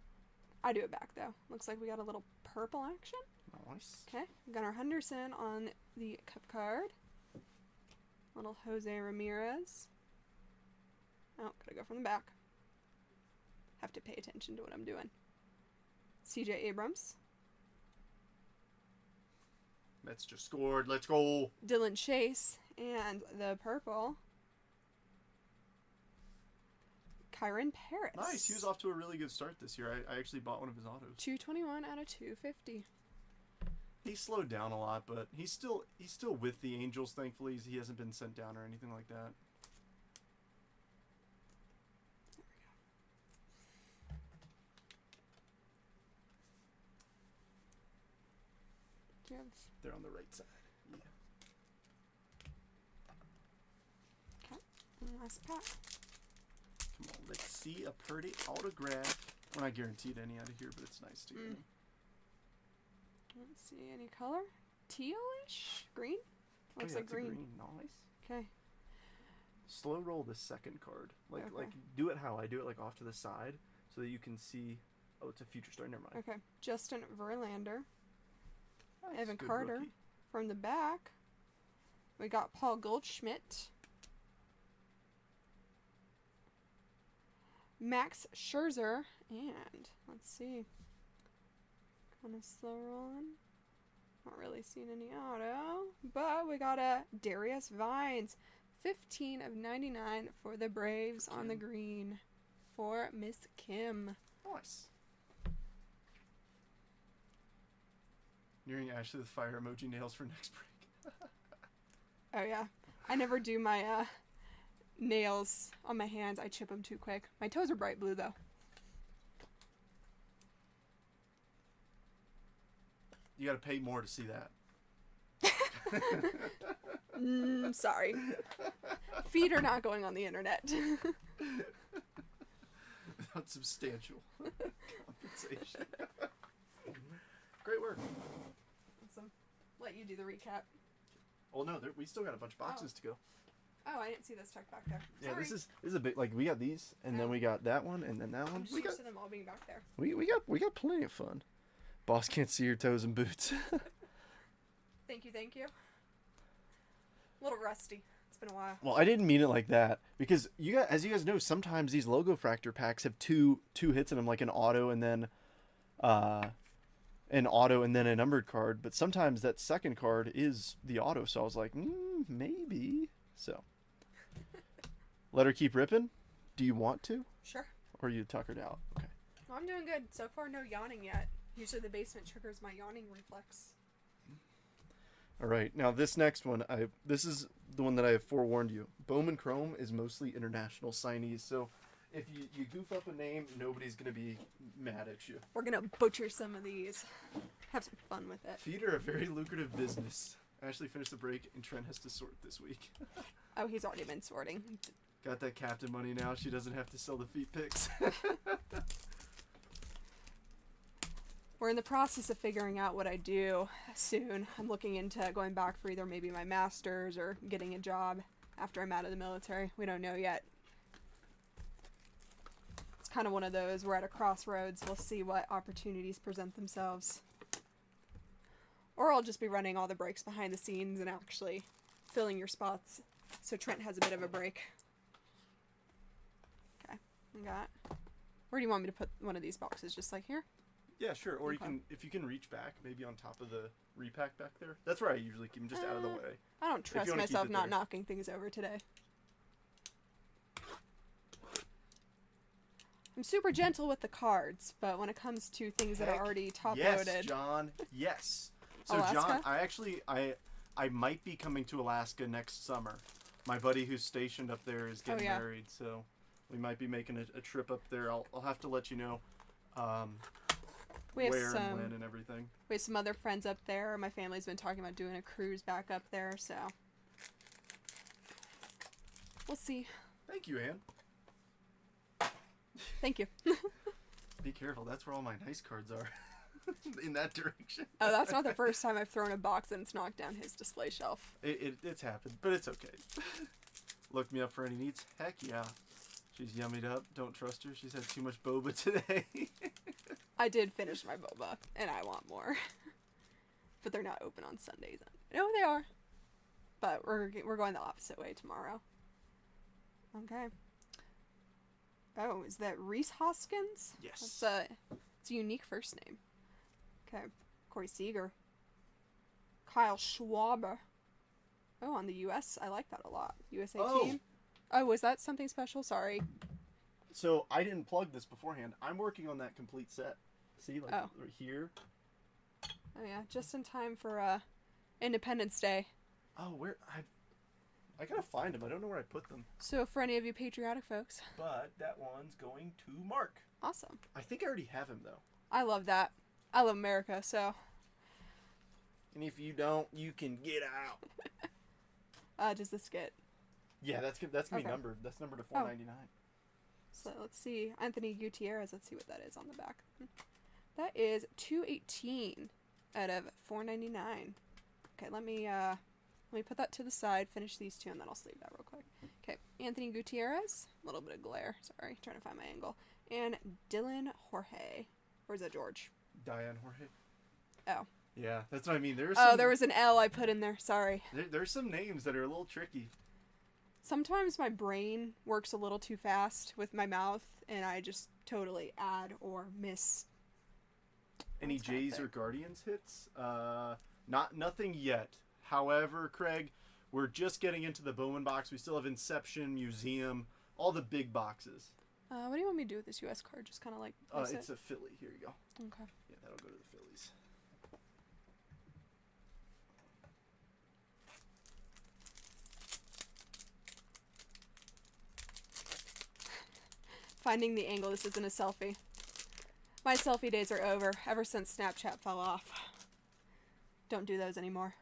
I do it back though. Looks like we got a little purple action. Nice. Okay, Gunnar Henderson on the cup card. Little Jose Ramirez. Oh, gotta go from the back. Have to pay attention to what I'm doing. CJ Abrams. Mets just scored. Let's go. Dylan Chase. And the purple. Kyron Paris. Nice. He was off to a really good start this year. I actually bought one of his autos. 221 out of 250. He slowed down a lot, but he's still with the Angels. Thankfully, he hasn't been sent down or anything like that. Do you have... They're on the right side. Yeah. Okay. And last pack. Come on, let's see a pretty autograph. We're not guaranteed any out of here, but it's nice to get them. Let's see, any color? Tealish? Green? Looks like green. Nice. Okay. Slow roll the second card. Like do it how I do it, like off to the side, so that you can see. Oh, it's a future star. Never mind. Okay. Justin Verlander. Nice. Evan Good Carter. rookie. From the back, we got Paul Goldschmidt. Max Scherzer. And let's see. Kind of slow rolling. Not really seeing any auto. But we got a Darius Vines. 15 of 99 for the Braves on the green. For Miss Kim. Nice. Nearing Ashley with fire emoji nails for next break. Oh yeah. I never do my nails on my hands. I chip them too quick. My toes are bright blue though. You gotta pay more to see that. Sorry. Feet are not going on the internet. Without substantial compensation. Great work. Awesome. Let you do the recap. Oh no, we still got a bunch of boxes to go. Oh, I didn't see this tucked back there. Yeah, Sorry. this is a bit like we got these, and then we got that one, and then that one. I'm just used to them all being back there. We got plenty of fun. Boss can't see your toes and boots. Thank you. A little rusty. It's been a while. Well, I didn't mean it like that because as you guys know, sometimes these logo fractor packs have two hits in them, like an auto and then a numbered card. But sometimes that second card is the auto, so I was like, maybe. So let her keep ripping. Do you want to? Sure. Or are you tuckered out? Okay. Well, I'm doing good. So far, no yawning yet. Usually the basement triggers my yawning reflex. All right. Now this next one, this is the one that I have forewarned you. Bowman Chrome is mostly international signees, so if you goof up a name, nobody's gonna be mad at you. We're gonna butcher some of these. Have some fun with it. Feet are a very lucrative business. Ashley finished the break, and Trent has to sort this week. Oh, he's already been sorting. Got that captain money now. She doesn't have to sell the feet picks. We're in the process of figuring out what I do soon. I'm looking into going back for either maybe my master's or getting a job after I'm out of the military. We don't know yet. It's kind of one of those, we're at a crossroads. We'll see what opportunities present themselves. Or I'll just be running all the breaks behind the scenes and actually filling your spots so Trent has a bit of a break. I got. Where do you want me to put one of these boxes? Just like here? Yeah, sure. Or you Okay. can, if you can reach back, maybe on top of the repack back there. That's where I usually keep them, just out of the way. I don't If you trust wanna keep myself it not there. knocking things over today. I'm super gentle with the cards, but when it comes to things that are Heck already top yes, loaded. John. Yes. So Alaska? John, I might be coming to Alaska next summer. My buddy who's stationed up there is getting yeah. married, so we might be making a trip up there. I'll have to let you know We have where some and when and everything. we have some other friends up there. My family's been talking about doing a cruise back up there, so we'll see. Thank you, Ann. Thank you. Be careful. That's where all my nice cards are. In that direction. Oh, that's not the first time I've thrown a box and it's knocked down his display shelf. It's happened, but it's okay. Look me up for any needs. Heck yeah. She's yummied up. Don't trust her. She's had too much boba today. I did finish my boba, and I want more. But they're not open on Sundays. No, they are. But we're going the opposite way tomorrow. Okay. Oh, is that Reese Hoskins? Yes. It's a unique first name. Okay. Corey Seager. Kyle Schwaber. Oh, on the US, I like that a lot. USA team. Oh, was that something special? Sorry. So I didn't plug this beforehand. I'm working on that complete set. See, like right here. Oh yeah, just in time for Independence Day. Oh, where I gotta find them. I don't know where I put them. So for any of you patriotic folks. But that one's going to Mark. Awesome. I think I already have him though. I love that. I love America, so. And if you don't, you can get out. Does this get? Yeah, that's gonna be Okay. numbered. That's numbered to 499. So let's see. Anthony Gutierrez. Let's see what that is on the back. That is 218 out of 499. Okay, let me put that to the side. Finish these two, and then I'll sleeve that real quick. Okay, Anthony Gutierrez. A little bit of glare. Sorry, trying to find my angle. And Dylan Jorge. Or is that George? Diane Jorge. Oh. Yeah, that's what I mean. There was an L I put in there. Sorry. There's some names that are a little tricky. Sometimes my brain works a little too fast with my mouth, and I just totally add or miss. Any Jays or Guardians hits? Nothing yet. However, Craig, we're just getting into the Bowman box. We still have Inception, Museum, all the big boxes. What do you want me to do with this U.S. card? Just kind of like place It's a Philly. Here you go. Okay. Yeah, that'll go to the Phillies. Finding the angle. This isn't a selfie. My selfie days are over ever since Snapchat fell off. Don't do those anymore.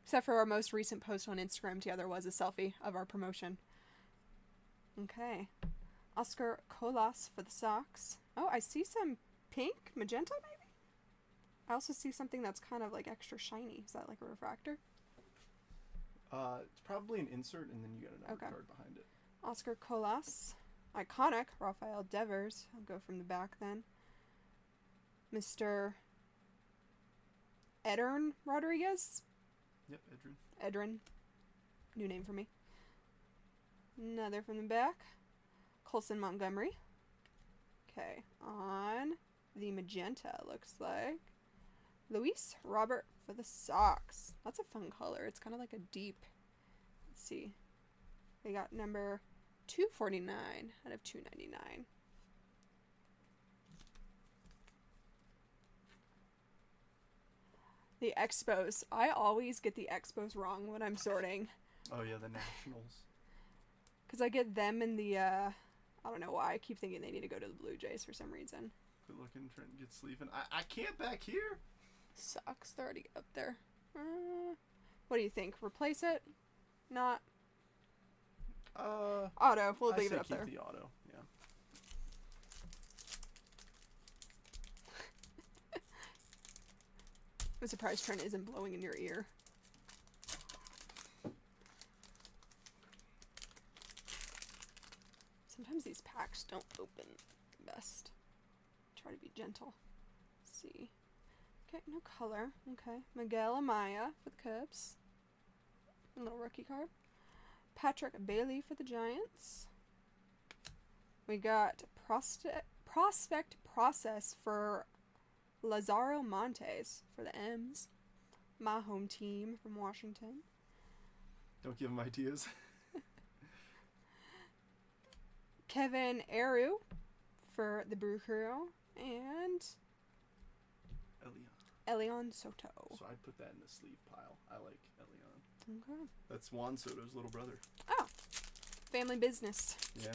Except for our most recent post on Instagram together was a selfie of our promotion. Okay. Oscar Colas for the Sox. Oh, I see some pink, magenta maybe? I also see something that's kind of like extra shiny. Is that like a refractor? It's probably an insert, and then you got another card behind it. Oscar Colas. Iconic. Rafael Devers. I'll go from the back then. Mr. Edern Rodriguez. Yep, Edrin. Edrin. New name for me. Another from the back. Colson Montgomery. Okay, on the magenta, looks like Luis Robert for the Sox. That's a fun color. It's kind of like a deep. Let's see. They got number 249 out of 299. The Expos. I always get the Expos wrong when I'm sorting. Oh yeah, the Nationals. Because I get them in the, I don't know why. I keep thinking they need to go to the Blue Jays for some reason. Good looking. Trent gets sleeping. I can't back here. Sucks. They're already up there. What do you think? Replace it? Not? Auto. We'll leave it up there. Keep the auto. Yeah. I'm surprised Trent isn't blowing in your ear. Sometimes these packs don't open the best. Try to be gentle. Let's see. Okay, no color. Okay. Miguel Amaya for the Cubs. A little rookie card. Patrick Bailey for the Giants. We got prospect process for Lazaro Montes for the M's. My home team from Washington. Don't give him ideas. Kevin Eru for the Brew Crew. And Elion Soto. So I'd put that in the sleeve pile. I like Elion. Okay. That's Juan Soto's little brother. Oh. Family business. Yeah.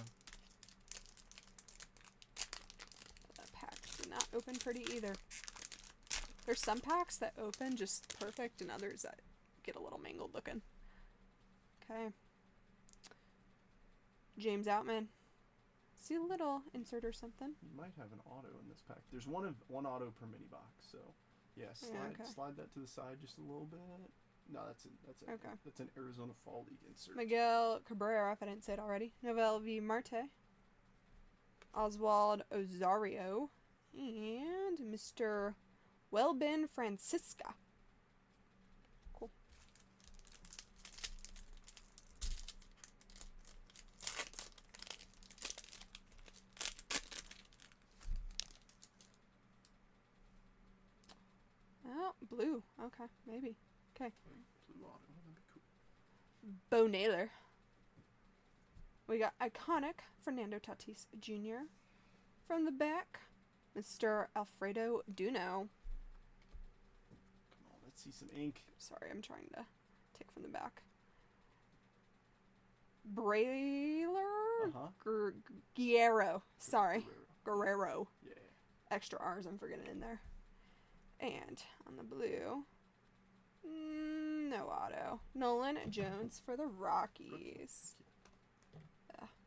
That pack did not open pretty either. There's some packs that open just perfect and others that get a little mangled looking. Okay. James Outman. See a little insert or something. You might have an auto in this pack. There's one auto per mini box, so yeah, slide that to the side just a little bit. No, that's an Arizona Fall League insert. Miguel Cabrera, if I didn't say it already. Novel V. Marte. Oswald Ozario. And Mr. Welbin Francisca. Cool. Oh, blue. Okay, maybe. Okay. Blue auto, that'd be cool. Bo Naylor. We got iconic Fernando Tatis Jr. From the back, Mr. Alfredo Duno. Come on, let's see some ink. Sorry, I'm trying to take from the back. Brailer? Guerrero. Sorry. Guerrero. Yeah. Extra R's I'm forgetting in there. And on the blue, no auto. Nolan Jones for the Rockies.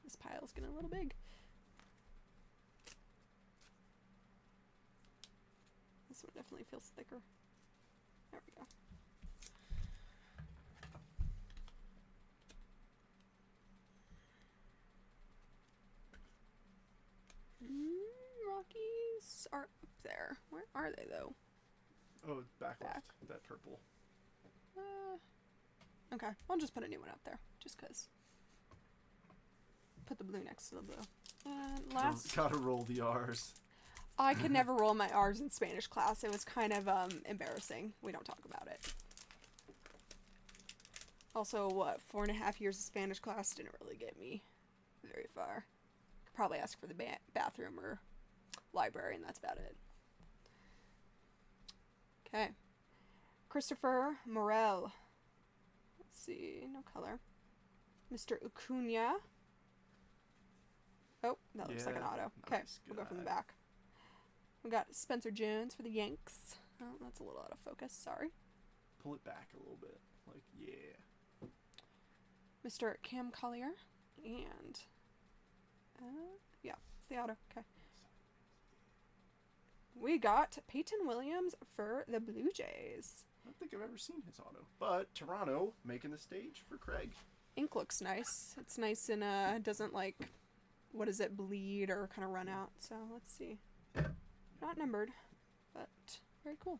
This pile's getting a little big. This one definitely feels thicker. There we go. Rockies are up there. Where are they though? Oh, back left. That purple. Okay, I'll just put a new one up there, just cause. Put the blue next to the blue. And last. Gotta roll the R's. I could never roll my R's in Spanish class. It was kind of embarrassing. We don't talk about it. Also, 4.5 years of Spanish class didn't really get me very far. Could probably ask for the bathroom or library, and that's about it. Okay. Christopher Morel. Let's see. No color. Mr. Acuna. Oh, that looks like an auto. Okay, Nice, we'll go from the back. We got Spencer Jones for the Yanks. Oh, that's a little out of focus. Sorry. Pull it back a little bit. Like, yeah. Mr. Cam Collier. And, yeah, it's the auto. Okay. We got Peyton Williams for the Blue Jays. I don't think I've ever seen his auto. But Toronto making the stage for Craig. Ink looks nice. It's nice and doesn't like, what does it, bleed or kind of run out. So let's see. Not numbered, but very cool.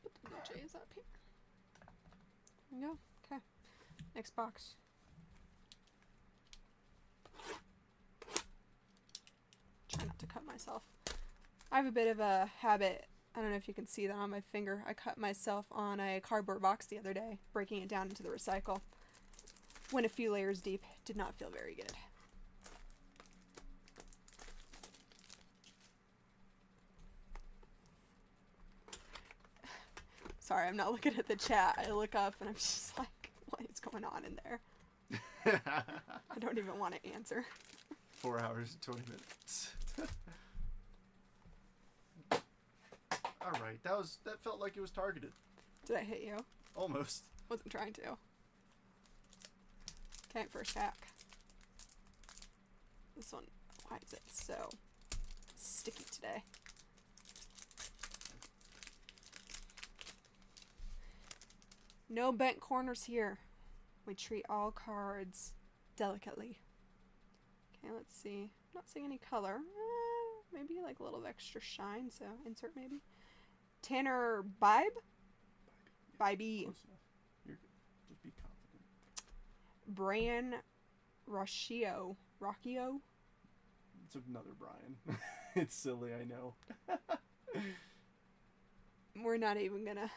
Put the Blue Jays up here. There we go. Okay. Next box. Try not to cut myself. I have a bit of a habit. I don't know if you can see that on my finger. I cut myself on a cardboard box the other day, breaking it down into the recycle. Went a few layers deep. Did not feel very good. Sorry, I'm not looking at the chat. I look up and I'm just like, what is going on in there? I don't even want to answer. 4 hours and 20 minutes. All right, that felt like it was targeted. Did I hit you? Almost. Wasn't trying to. Okay, first pack. This one, why is it so sticky today? No bent corners here. We treat all cards delicately. Okay, let's see. I'm not seeing any color. maybe like a little extra shine. So insert maybe. Tanner Bibe. Bibey. Close enough. You're good. Just be confident. Brian Rockio. It's another Brian. It's silly, I know. We're not even gonna.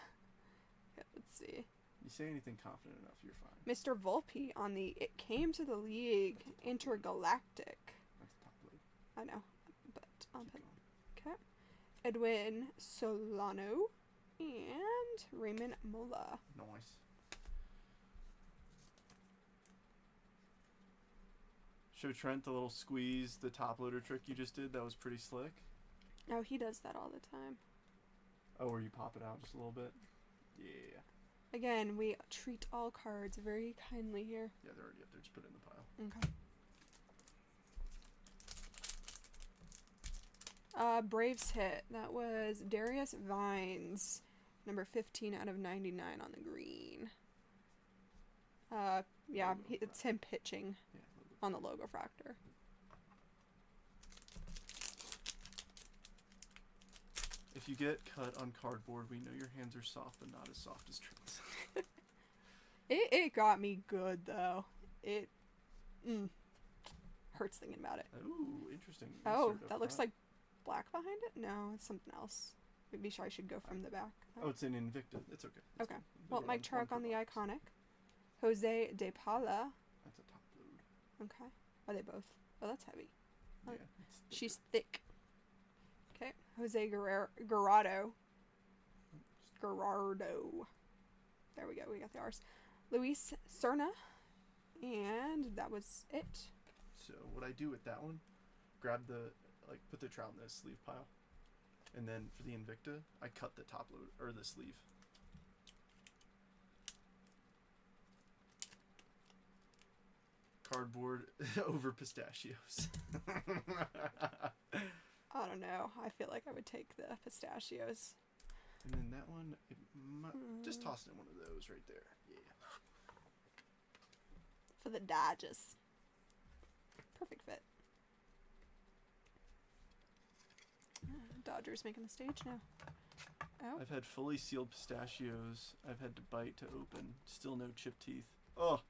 Let's see. You say anything confident enough, you're fine. Mr. Volpe on the It Came to the League Intergalactic. That's a top load. I know, but I'll Keep put. going. Okay. Edwin Solano and Raymond Mola. Nice. Show Trent the little squeeze, the top loader trick you just did. That was pretty slick. Oh, he does that all the time. Oh, where you pop it out just a little bit? Yeah. Again, we treat all cards very kindly here. Yeah, they're already up there. Just put it in the pile. Okay. Braves hit. That was Darius Vines, number 15 out of 99 on the green. Yeah, it's him pitching on the logo fractor. If you get cut on cardboard, we know your hands are soft, but not as soft as Trent's. It got me good though. It hurts thinking about it. Ooh, interesting. Oh, Insert up that looks front. like black behind it? No, it's something else. Maybe I should go from the back. Oh, it's in Invicta. It's okay. It's Okay. cool. Well, One- Mike one Trout per on the box. iconic. Jose De Paula. That's a top load. Okay. Are they both? Oh, that's heavy. Oh, Yeah. It's she's thick. Okay. Jose Gerardo. There we go. We got the R's. Luis Cerna. And that was it. So what I do with that one, grab the, put the Trout in the sleeve pile. And then for the Invicta, I cut the top load, or the sleeve. Cardboard over pistachios. I don't know. I feel like I would take the pistachios. And then that one, just toss it in one of those right there. Yeah. For the Dodgers. Perfect fit. Dodgers making the stage now. Oh. I've had fully sealed pistachios. I've had to bite to open. Still no chipped teeth. Oh.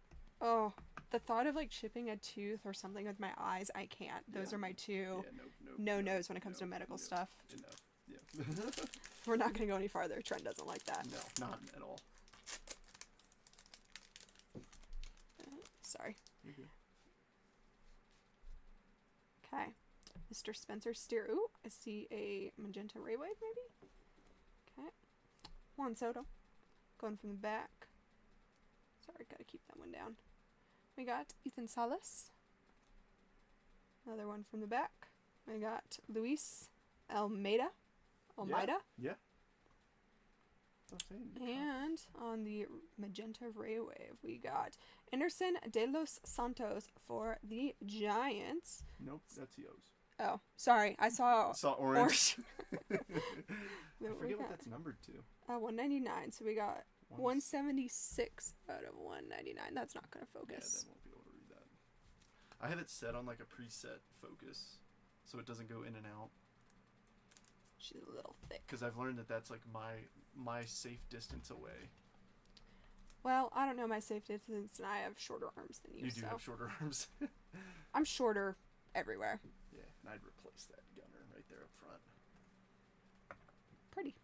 Oh, the thought of like chipping a tooth or something with my eyes, I can't. Those Yeah. are my two Yeah, no-nos when it comes to medical stuff. Enough. Yeah. We're not going to go any farther. Trent doesn't like that. No, not at all. Sorry. You're good. Okay. Mr. Spencer Steer. Ooh, I see a magenta ray wave maybe? Okay. Juan Soto. Going from the back. Sorry, gotta keep that one down. We got Ethan Salas. Another one from the back. We got Luis Almeida. Yeah. That's what I'm saying. And on the magenta ray wave, we got Anderson de los Santos for the Giants. Nope, that's Yo's. Oh, sorry. I saw Saw orange. I Then forget what that's numbered to. 199. So we got One- 176 out of 199. That's not going to Yeah, focus. then won't be able to read that. I have it set on like a preset focus, so it doesn't go in and out. She's a little thick. Because I've learned that that's like my safe distance away. Well, I don't know my safe distance, and I have shorter arms than you. You do so have shorter arms. I'm shorter everywhere. Yeah, and I'd replace that gunner right there up front. Pretty.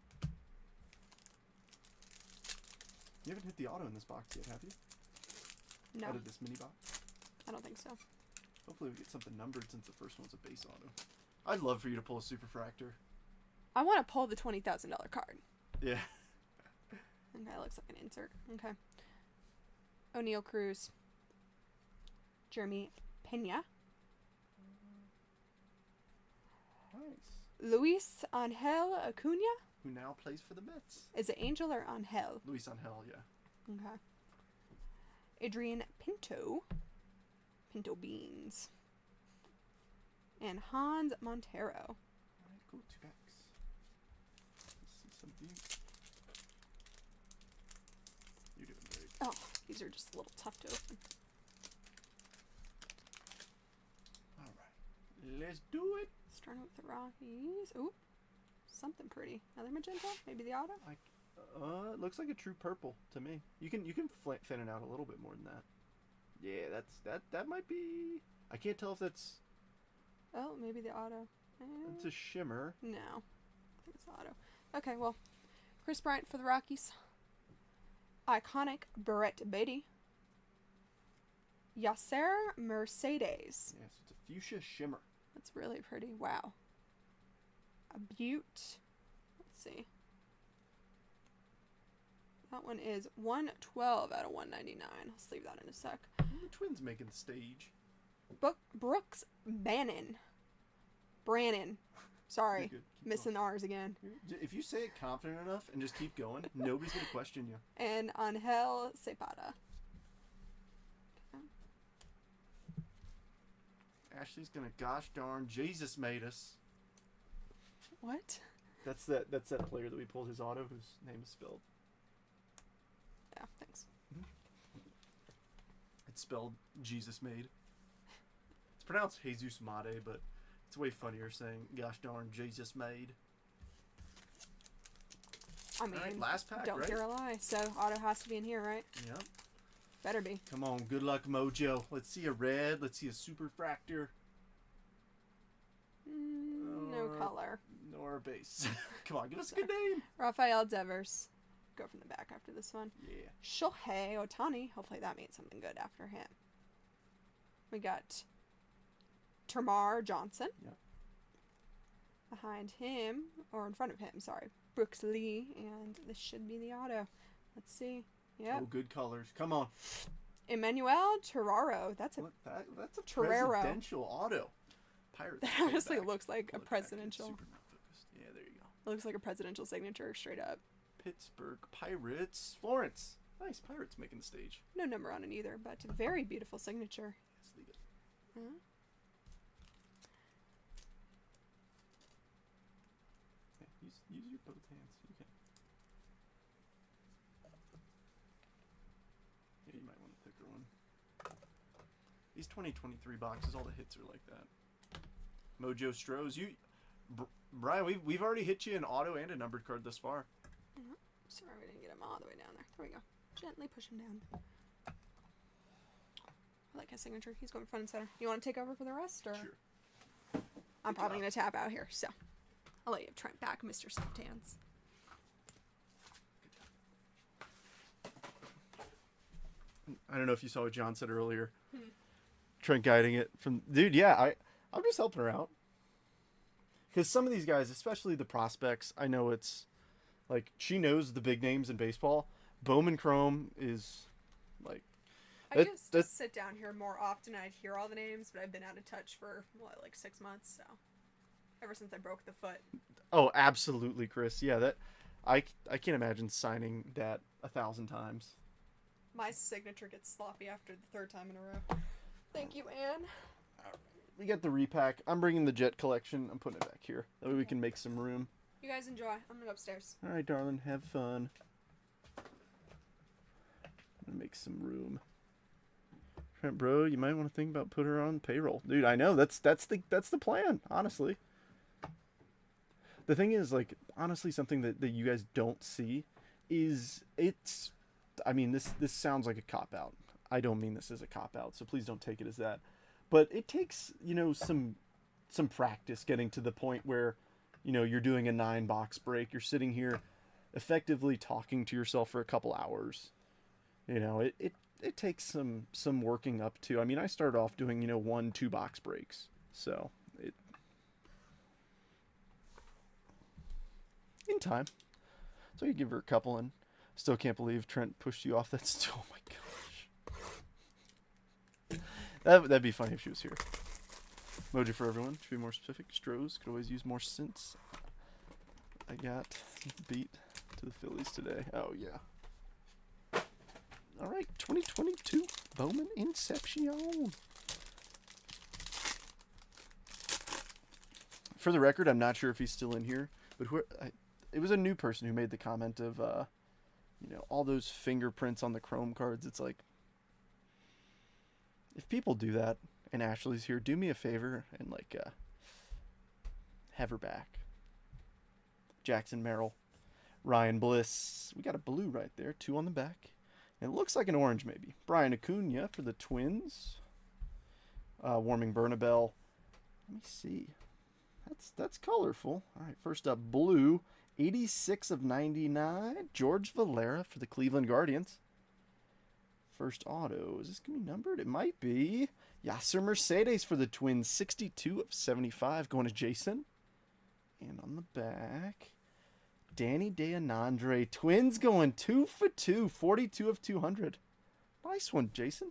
You haven't hit the auto in this box yet, have you? No, Out of this mini box? I don't think so. Hopefully we get something numbered since the first one's a base auto. I'd love for you to pull a Superfractor. I want to pull the $20,000 card. Yeah. Okay, looks like an insert. Okay. O'Neal Cruz. Jeremy Pena. Nice. Luis Angel Acuna. Who now plays for the Mets. Is it Angel or Angel? Luis Angel, yeah. Okay. Adrian Pinto. Pinto Beans. And Hans Montero. Alright, cool. 2 packs. Let's see some view. You're doing great. Oh, these are just a little tough to open. Alright. Let's do it. Let's Starting with the Rockies. Ooh, something pretty. Another magenta? Maybe the auto? It looks like a true purple to me. You can thin it out a little bit more than that. Yeah, that might be. I can't tell if that's. Oh, maybe the auto. It's a shimmer. No, I think it's the auto. Okay, well, Chris Bryant for the Rockies. Iconic Barrett Beatty. Yasser Mercedes. Yes, it's a fuchsia shimmer. That's really pretty. Wow. A Butte. Let's see. That one is 112 out of 199. I'll leave that in a sec. The Twins making the stage. Brooks Bannon. Brannon. Sorry. Missing the R's again. If you say it confident enough and just keep going, nobody's going to question you. And Angel Cepeda. Ashley's going to gosh darn Jesus made us. What? That's that player that we pulled his auto whose name is spelled. Yeah, thanks. It's spelled Jesus made. It's pronounced Jesus Made, but it's way funnier saying gosh darn Jesus made. I mean, right, last pack, don't right? hear a lie. So auto has to be in here, right? Yep. Better be. Come on, good luck, Mojo. Let's see a red. Let's see a superfractor. No color. Nor a base. Come on, give us a good name. Rafael Devers. Go from the back after this one. Yeah. Shohei Ohtani. Hopefully that means something good after him. We got Termar Johnson. Yep. Behind him, or in front of him, sorry, Brooks Lee, and this should be the auto. Let's see. Yep. Oh, good colors. Come on. Emmanuel Terraro. That's a Torero. Presidential auto. Pirates. That honestly looks like a presidential. Super not focused. Yeah, there you go. It looks like a presidential signature, straight up. Pittsburgh Pirates. Florence. Nice. Pirates making the stage. No number on it either, but a very beautiful signature. Let's leave it. Uh-huh. Yeah, use your both hands. You can. Yeah, you might want a thicker one. These 2023 boxes, all the hits are like that. Mojo Strohs, Brian, we've already hit you an auto and a numbered card thus far. Mm-hmm. Sorry, we didn't get him all the way down there. There we go. Gently push him down. I like his signature. He's going front and center. You want to take over for the rest, or? Sure. I'm probably going to tap out here, so I'll let you have Trent back, Mr. Soft Hands. I don't know if you saw what John said earlier. Trent guiding it from, dude. Yeah, I'm just helping her out. Because some of these guys, especially the prospects, I know it's like she knows the big names in baseball. Bowman Chrome is like. I used to sit down here more often. I'd hear all the names, but I've been out of touch for like 6 months. So ever since I broke the foot. Oh, absolutely, Chris. Yeah, that I can't imagine signing that 1,000 times. My signature gets sloppy after the 3rd time in a row. Thank you, Anne. We got the repack. I'm bringing the Jet collection. I'm putting it back here. That way we can make some room. You guys enjoy. I'm gonna go upstairs. All right, darling. Have fun. I'm gonna make some room. Trent, bro, you might want to think about putting her on payroll, dude. I know that's the plan. Honestly, the thing is, like, honestly, something that you guys don't see is it's. I mean, this sounds like a cop out. I don't mean this as a cop out, so please don't take it as that. But it takes, some practice getting to the point where, you're doing a 9-box break. You're sitting here effectively talking to yourself for a couple hours. It takes some working up to. I mean, I started off doing, 1, 2-box breaks. So, in time. So you give her a couple, and still can't believe Trent pushed you off that stool. Oh my gosh. That'd be funny if she was here. Mojo for everyone. To be more specific, Strohs could always use more sense. I got beat to the Phillies today. Oh, yeah. All right, 2022 Bowman Inception. For the record, I'm not sure if he's still in here, but it was a new person who made the comment of, all those fingerprints on the Chrome cards. It's like, if people do that and Ashley's here, do me a favor and Heverback. Jackson Merrill. Ryan Bliss. We got a blue right there. 2 on the back. It looks like an orange maybe. Brian Acuna for the Twins. Warming Bernabel. Let me see. That's colorful. All right, first up, blue. 86 of 99. George Valera for the Cleveland Guardians. First auto. Is this going to be numbered? It might be. Yasser Mercedes for the Twins. 62 of 75. Going to Jason. And on the back, Danny Deanandre. Twins going 2 for 2. 42 of 200. Nice one, Jason.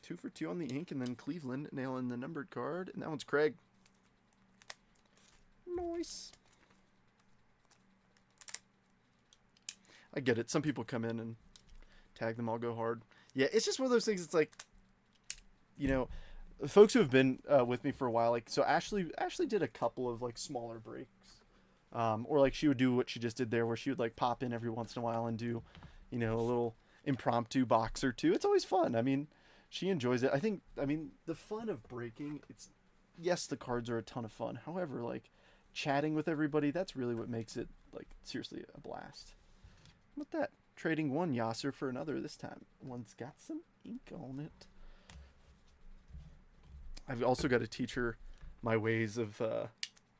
2 for 2 on the ink, and then Cleveland nailing the numbered card. And that one's Craig. Nice. I get it. Some people come in and tag them all go hard. Yeah, it's just one of those things. It's like, you know, folks who have been with me for a while, like, so Ashley did a couple of like smaller breaks, or like she would do what she just did there, where she would like pop in every once in a while and do, you know, a little impromptu box or two. It's always fun. I mean, she enjoys it. I mean, the fun of breaking, it's, yes, the cards are a ton of fun. However, like, chatting with everybody, that's really what makes it, like, seriously a blast. What that? Trading one Yasser for another this time. One's got some ink on it. I've also got to teach her my ways of,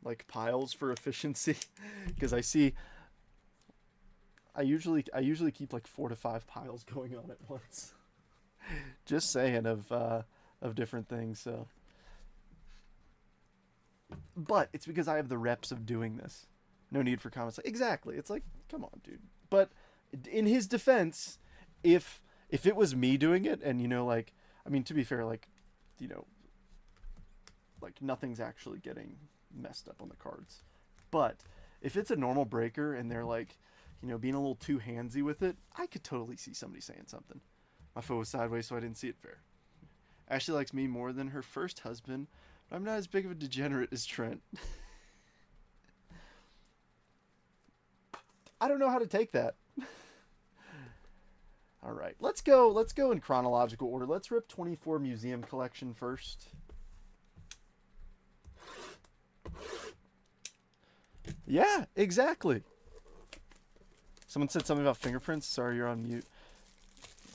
like, piles for efficiency. Because I usually keep, like, 4 to 5 piles going on at once. Just saying, of different things, so. But it's because I have the reps of doing this. No need for comments. Exactly. It's like, come on, dude. But in his defense, if it was me doing it, and, you know, like, I mean, to be fair, like, you know, like, nothing's actually getting messed up on the cards. But if it's a normal breaker and they're, like, you know, being a little too handsy with it, I could totally see somebody saying something. My foot was sideways, so I didn't see it fair. Ashley likes me more than her first husband, but I'm not as big of a degenerate as Trent. I don't know how to take that. All right, let's go in chronological order. Let's rip 24 museum collection first. Yeah, exactly. Someone said something about fingerprints. Sorry, you're on mute.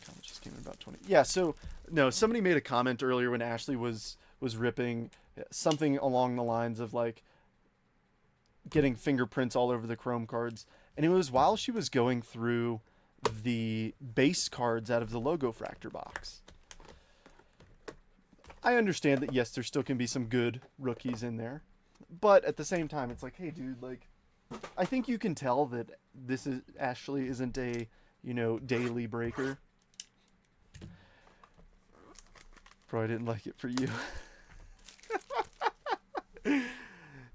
Comment just came in about 20. Yeah, so no, somebody made a comment earlier when Ashley was ripping something along the lines of like getting fingerprints all over the chrome cards, and it was while she was going through the base cards out of the logo fractor box. I understand that, yes, there still can be some good rookies in there, but at the same time, it's like, hey, dude, like, I think you can tell that this is Ashley isn't a, you know, daily breaker. Probably didn't like it for you.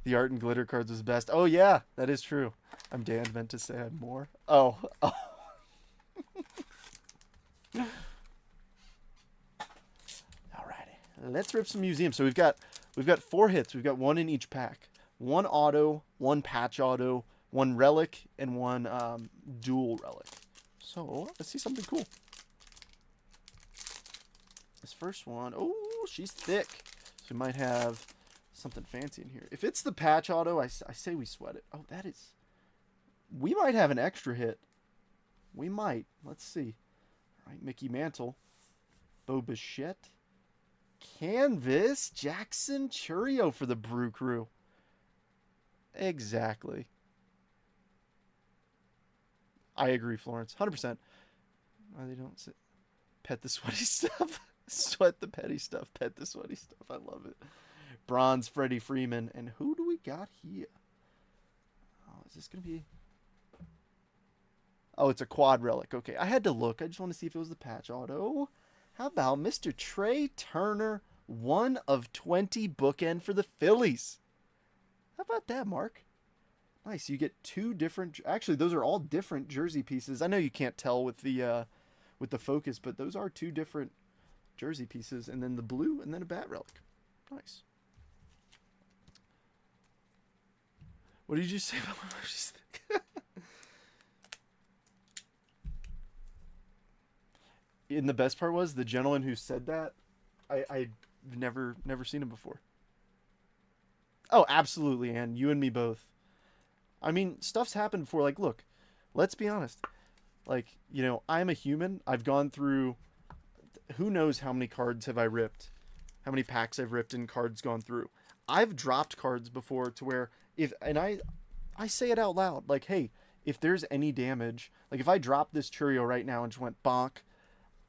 The art and glitter cards was best. Oh yeah, that is true. I'm Dan, meant to say I had more. Oh. Alrighty, let's rip some museums. So we've got 4 hits. We've got 1 in each pack. 1 auto, 1 patch auto, 1 relic, and 1 dual relic. So let's see something cool. This first one, oh, she's thick. So we might have something fancy in here. If it's the patch auto, I say we sweat it. Oh, that is... We might have an extra hit. We might. Let's see. All right, Mickey Mantle. Bo Bichette. Canvas. Jackson Churio for the Brew Crew. Exactly. I agree, Florence. 100%. Why they don't say... Pet the sweaty stuff. Sweat the petty stuff. Pet the sweaty stuff. I love it. Bronze Freddie Freeman. And who do we got here? Oh, is this going to be... Oh, it's a quad relic. Okay, I had to look. I just want to see if it was the patch auto. How about Mr. Trey Turner, 1 of 20 bookend for the Phillies? How about that, Mark? Nice. You get 2 different... Actually, those are all different jersey pieces. I know you can't tell with the focus, but those are 2 different jersey pieces. And then the blue, and then a bat relic. Nice. What did you say about my she's thick? And the best part was the gentleman who said that, I've never seen him before. Oh, absolutely, Ann. You and me both. I mean, stuff's happened before. Like, look, let's be honest. Like, I'm a human. I've gone through who knows how many cards have I ripped, how many packs I've ripped and cards gone through. I've dropped cards before to where I say it out loud, like, hey, if there's any damage, like if I dropped this Churio right now and just went bonk,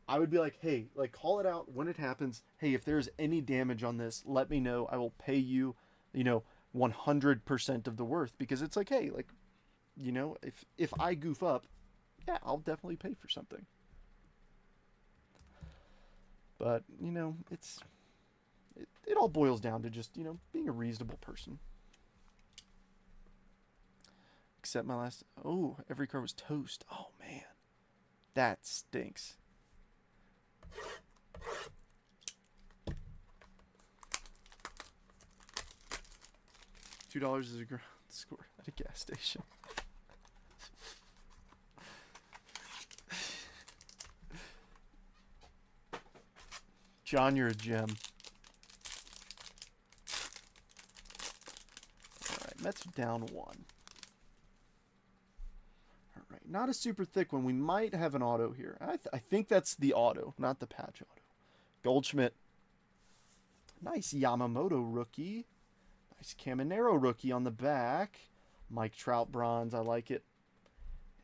I would be like, hey, like call it out when it happens. Hey, if there's any damage on this, let me know. I will pay you, 100% of the worth, because it's like, hey, like, if I goof up, yeah, I'll definitely pay for something. But it all boils down to just being a reasonable person. Except my last. Oh, every card was toast. Oh man, that stinks. $2 is a ground score at a gas station. John, you're a gem. Alright, Mets down 1. Alright, not a super thick one. We might have an auto here. I think that's the auto, not the patch auto. Goldschmidt. Nice Yamamoto rookie. Nice Caminero rookie on the back. Mike Trout bronze, I like it.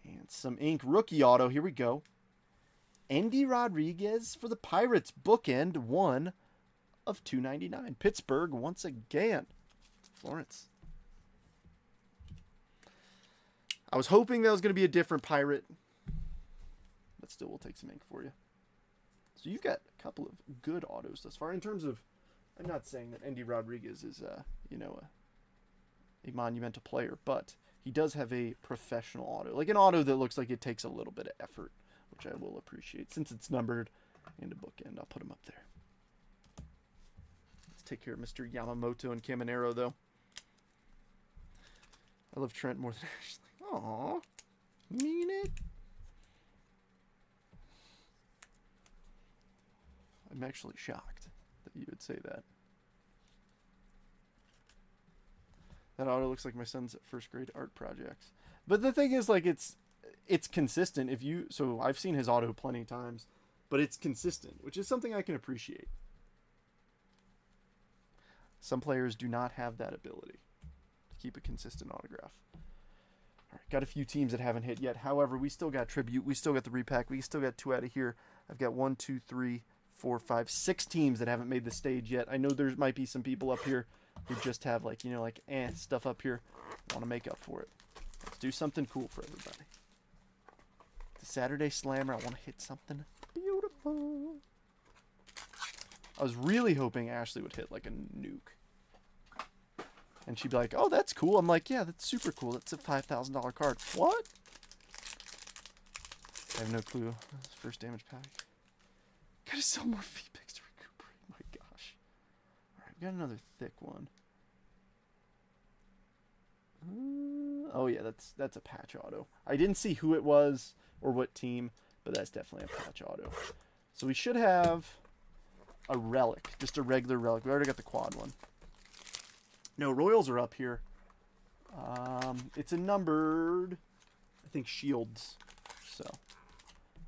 And some ink rookie auto, here we go. Endy Rodriguez for the Pirates, bookend 1 of 299. Pittsburgh once again. Florence. I was hoping that was going to be a different Pirate, but still we'll take some ink for you. So you've got a couple of good autos thus far. In terms of, I'm not saying that Endy Rodriguez is, a monumental player, but he does have a professional auto. Like an auto that looks like it takes a little bit of effort, which I will appreciate. Since it's numbered and a bookend, I'll put him up there. Let's take care of Mr. Yamamoto and Caminero, though. I love Trent more than Ashley. Aww. Mean it? I'm actually shocked that you would say that. That auto looks like my son's first grade art projects. But the thing is, like, it's consistent. So I've seen his auto plenty of times, but it's consistent, which is something I can appreciate. Some players do not have that ability to keep a consistent autograph. All right, got a few teams that haven't hit yet. However, we still got Tribute. We still got the repack. We still got 2 out of here. I've got 1, 2, 3, 4, 5, 6 teams that haven't made the stage yet. I know there might be some people up here who just have stuff up here. Want to make up for it. Let's do something cool for everybody. The Saturday Slammer. I want to hit something beautiful. I was really hoping Ashley would hit like a nuke. And she'd be like, oh, that's cool. I'm like, yeah, that's super cool. That's a $5,000 card. What? I have no clue. First damage pack. Gotta sell more V-Picks to recuperate. My gosh. Alright, we got another thick one. Oh, yeah, that's a patch auto. I didn't see who it was or what team, but that's definitely a patch auto. So we should have a relic. Just a regular relic. We already got the quad one. No, Royals are up here. It's a numbered, I think, Shields. So,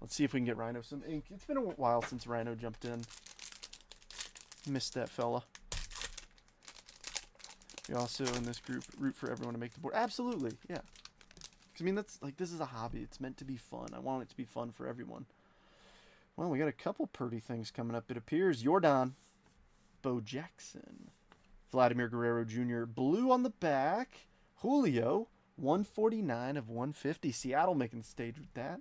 let's see if we can get Rhino some ink. It's been a while since Rhino jumped in. Missed that fella. We also, in this group, root for everyone to make the board. Absolutely, yeah. 'Cause, I mean, this is a hobby. It's meant to be fun. I want it to be fun for everyone. Well, we got a couple pretty things coming up, it appears. Jordan. Bo Jackson. Vladimir Guerrero Jr. Blue on the back. Julio. 149 of 150. Seattle making the stage with that.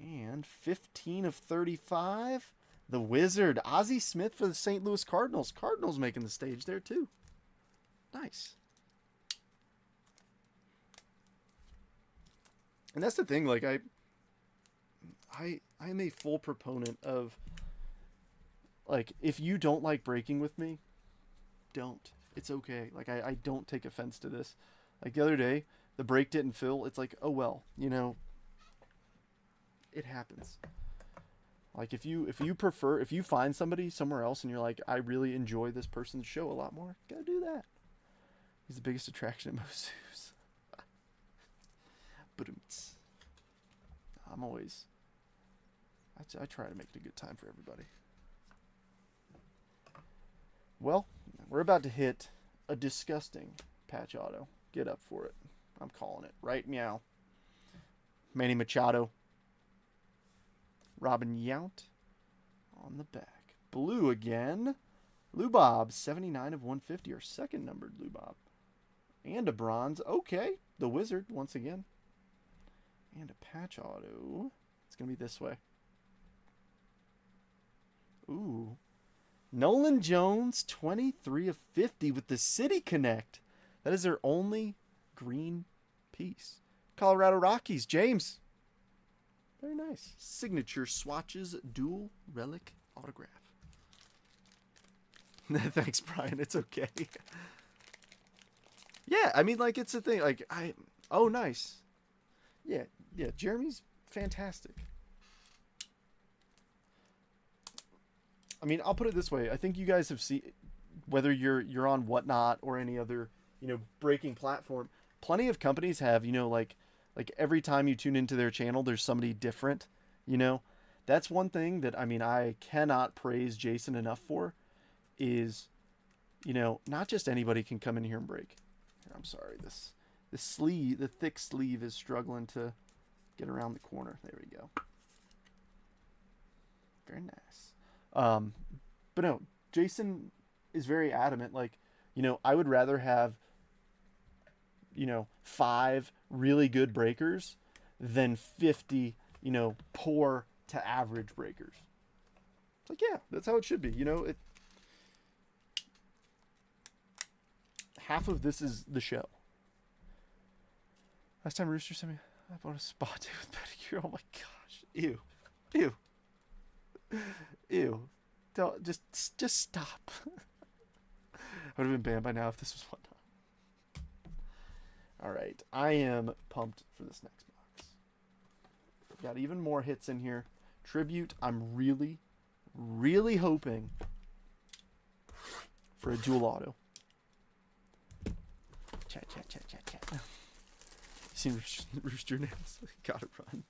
And 15 of 35. The Wizard. Ozzie Smith for the St. Louis Cardinals. Cardinals making the stage there too. Nice. And that's the thing, like I'm a full proponent of, like, if you don't like breaking with me, don't. It's okay. Like, I don't take offense to this. Like, the other day, the break didn't fill. It's like, oh well, it happens. Like, if you find somebody somewhere else and you're like, I really enjoy this person's show a lot more, gotta do that. He's the biggest attraction at most zoos. But I'm always... I try to make it a good time for everybody. Well, we're about to hit a disgusting patch auto. Get up for it. I'm calling it. Right meow. Manny Machado. Robin Yount on the back. Blue again. Lou Bob, 79 of 150. Our second numbered Lou Bob. And a bronze. Okay. The Wizard once again. And a patch auto. It's going to be this way. Ooh. Nolan Jones, 23 of 50 with the City Connect. That is their only green piece. Colorado Rockies, James. Very nice. Signature swatches, dual relic autograph. Thanks, Brian. It's okay. Yeah, I mean, like, it's a thing. Like, oh, nice. Yeah, Jeremy's fantastic. I mean, I'll put it this way. I think you guys have seen, whether you're on Whatnot or any other, breaking platform, plenty of companies have, like every time you tune into their channel, there's somebody different, That's one thing that, I mean, I cannot praise Jason enough for is, not just anybody can come in here and break. Here, I'm sorry, the sleeve, the thick sleeve is struggling to get around the corner. There we go. Very nice. But no, Jason is very adamant. Like, I would rather have, 5 really good breakers than 50, poor to average breakers. It's like, yeah, that's how it should be. Half of this is the show. Last time Rooster sent me, I bought a spa day with pedicure. Oh my gosh. Ew. Don't, just stop. I would have been banned by now if this was Whatnot. Alright, I am pumped for this next box. Got even more hits in here. Tribute, I'm really, really hoping for a dual auto. Chat. You seen Rooster nails? Gotta run.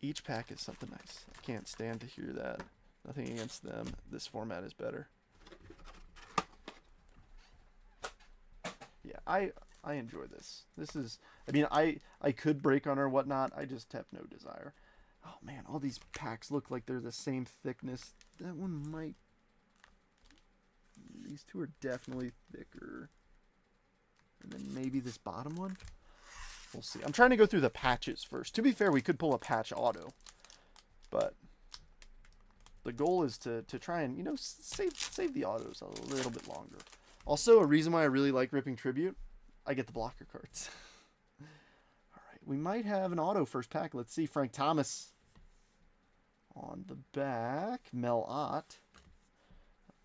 Each pack is something nice. I can't stand to hear that. Nothing against them. This format is better. Yeah, I enjoy this. This is, I mean, I could break on or whatnot. I just have no desire. Oh man, all these packs look like they're the same thickness. That one might. These two are definitely thicker. And then maybe this bottom one. We'll see. I'm trying to go through the patches first. To be fair, we could pull a patch auto. But the goal is to try and, save the autos a little bit longer. Also, a reason why I really like ripping Tribute, I get the blocker cards. All right, we might have an auto first pack. Let's see. Frank Thomas on the back. Mel Ott.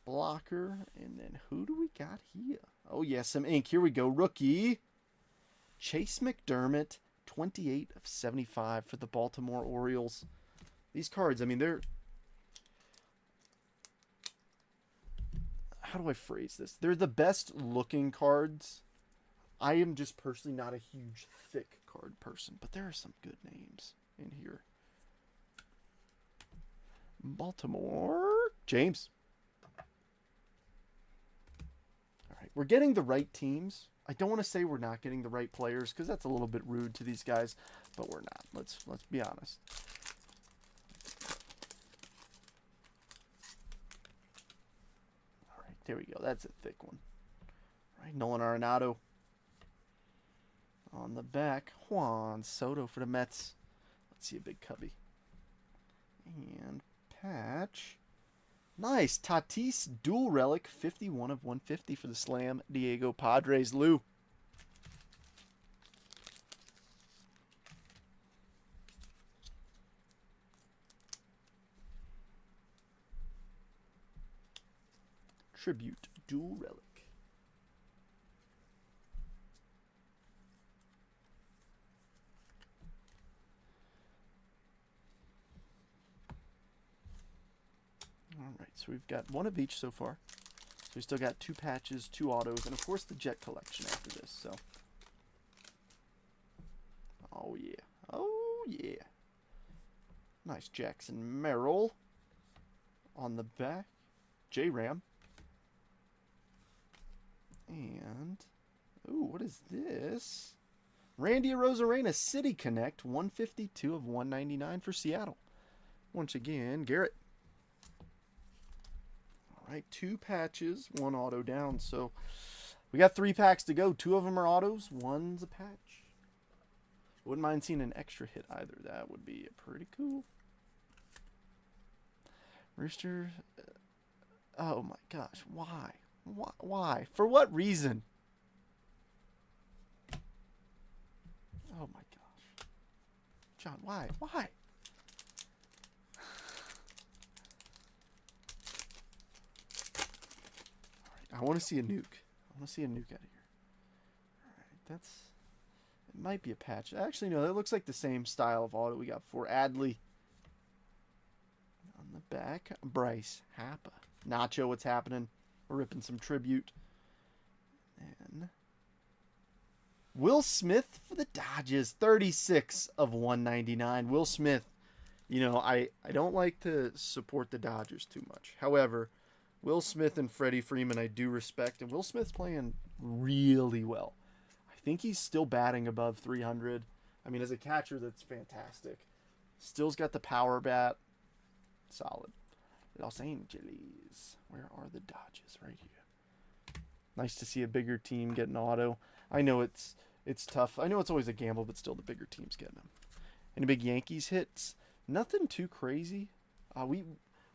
Blocker. And then who do we got here? Oh, yeah, some ink. Here we go. Rookie. Chase McDermott, 28 of 75 for the Baltimore Orioles. These cards, I mean, they're... How do I phrase this? They're the best looking cards. I am just personally not a huge thick card person, but there are some good names in here. Baltimore. James. All right, we're getting the right teams. I don't want to say we're not getting the right players because that's a little bit rude to these guys, but we're not. Let's be honest. All right, there we go. That's a thick one. All right, Nolan Arenado on the back. Juan Soto for the Mets. Let's see a big cubby. And patch. Nice. Tatis dual relic, 51 of 150 for the Slam Diego Padres. Lou. Tribute dual relic. All right, so we've got one of each so far. So we still got 2 patches, 2 autos, and of course the Jet collection after this. So, oh yeah, oh yeah. Nice Jackson Merrill on the back. J-Ram. And, ooh, what is this? Randy Arozarena City Connect, 152 of 199 for Seattle. Once again, Garrett. All right, 2 patches, 1 auto down. So we got 3 packs to go. 2 of them are autos, 1's a patch. Wouldn't mind seeing an extra hit either. That would be pretty cool. Rooster. Oh my gosh, why? Why? For what reason? Oh my gosh. John, why? Why? I want to see a nuke. I want to see a nuke out of here. Alright, that's... It might be a patch. Actually, no, that looks like the same style of auto we got for Adley. On the back, Bryce Happa. Nacho, what's happening? We're ripping some tribute. And Will Smith for the Dodgers. 36 of 199. Will Smith, you know, I don't like to support the Dodgers too much. However, Will Smith and Freddie Freeman I do respect. And Will Smith's playing really well. I think he's still batting above 300. I mean, as a catcher, that's fantastic. Still's got the power bat. Solid. Los Angeles. Where are the Dodgers? Right here. Nice to see a bigger team get an auto. I know it's tough. I know it's always a gamble, but still the bigger team's getting them. Any big Yankees hits? Nothing too crazy.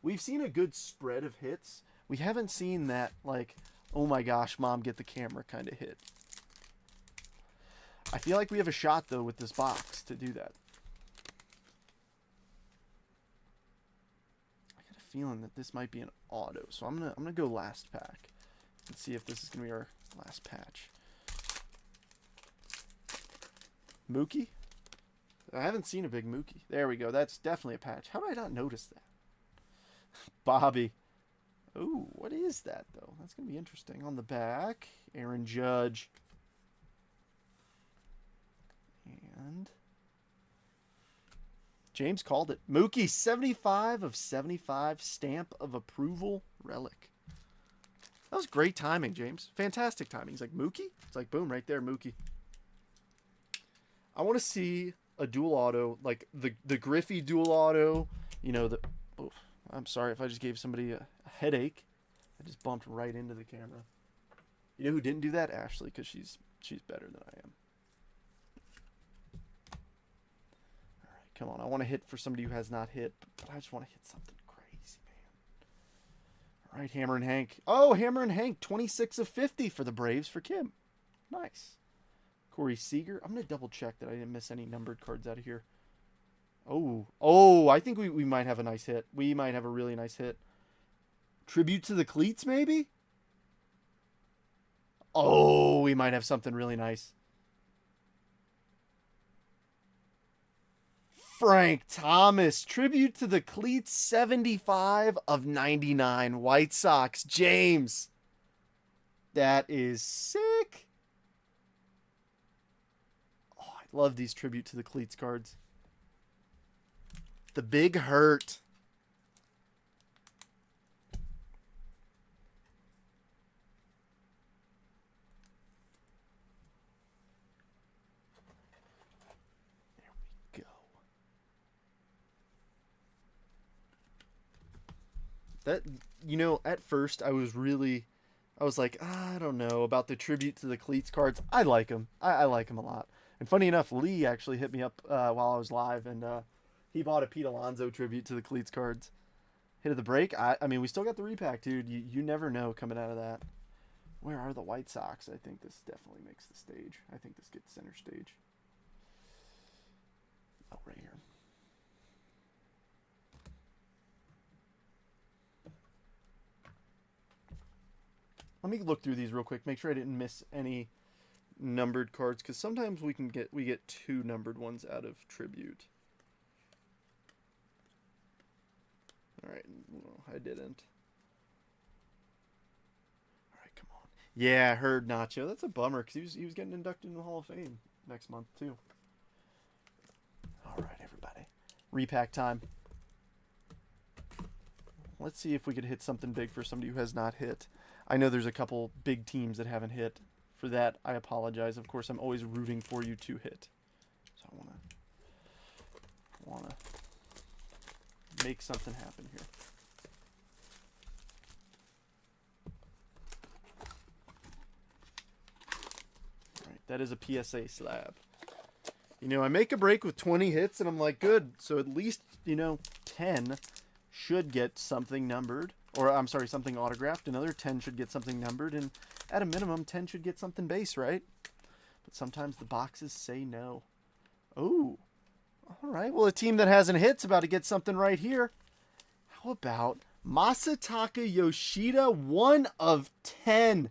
We've seen a good spread of hits. We haven't seen that, like, oh my gosh, mom, get the camera kind of hit. I feel like we have a shot, though, with this box to do that. I got a feeling that this might be an auto, so I'm gonna go last pack and see if this is gonna be our last patch. Mookie? I haven't seen a big Mookie. There we go. That's definitely a patch. How did I not notice that? Bobby. Ooh, what is that, though? That's going to be interesting. On the back, Aaron Judge. And James called it. Mookie, 75 of 75. Stamp of approval. Relic. That was great timing, James. Fantastic timing. He's like, Mookie? It's like, boom, right there, Mookie. I want to see a dual auto, like the Griffey dual auto. You know, oh, I'm sorry if I just gave somebody a headache. I just bumped right into the camera. You know who didn't do that? Ashley, because she's better than I am. All right, come on. I want to hit for somebody who has not hit, but I just want to hit something crazy, man. All right, Hammer and Hank. Oh, Hammer and Hank, 26 of 50 for the Braves for Kim. Nice. Corey Seager. I'm going to double check that I didn't miss any numbered cards out of here. Oh, I think we might have a nice hit. We might have a really nice hit. Tribute to the Cleats, maybe? Oh, we might have something really nice. Frank Thomas. Tribute to the Cleats, 75 of 99. White Sox. James. That is sick. Oh, I love these Tribute to the Cleats cards. The Big Hurt. There we go. That, you know, at first I was like, I don't know about the Tribute to the Cleats cards. I like them. I like them a lot. And funny enough, Lee actually hit me up while I was live, and he bought a Pete Alonso Tribute to the Cleats cards. Hit of the break. I mean, we still got the repack, dude. You never know coming out of that. Where are the White Sox? I think this definitely makes the stage. I think this gets center stage. Oh, right here. Let me look through these real quick. Make sure I didn't miss any numbered cards, because sometimes we get 2 numbered ones out of Tribute. All right, no, I didn't. Yeah, I heard Nacho. That's a bummer because he was getting inducted in the Hall of Fame next month too. All right, everybody. Repack time. Let's see if we could hit something big for somebody who has not hit. I know there's a couple big teams that haven't hit. For that, I apologize. Of course, I'm always rooting for you to hit. So I wanna make something happen here. All right, that is a PSA slab. You know, I make a break with 20 hits, and I'm like, good. So at least, 10 should get something numbered. Or, I'm sorry, something autographed. Another 10 should get something numbered. And at a minimum, 10 should get something base, right? But sometimes the boxes say no. Oh, all right. Well, a team that hasn't hit's about to get something right here. How about Masataka Yoshida, 1 of 10.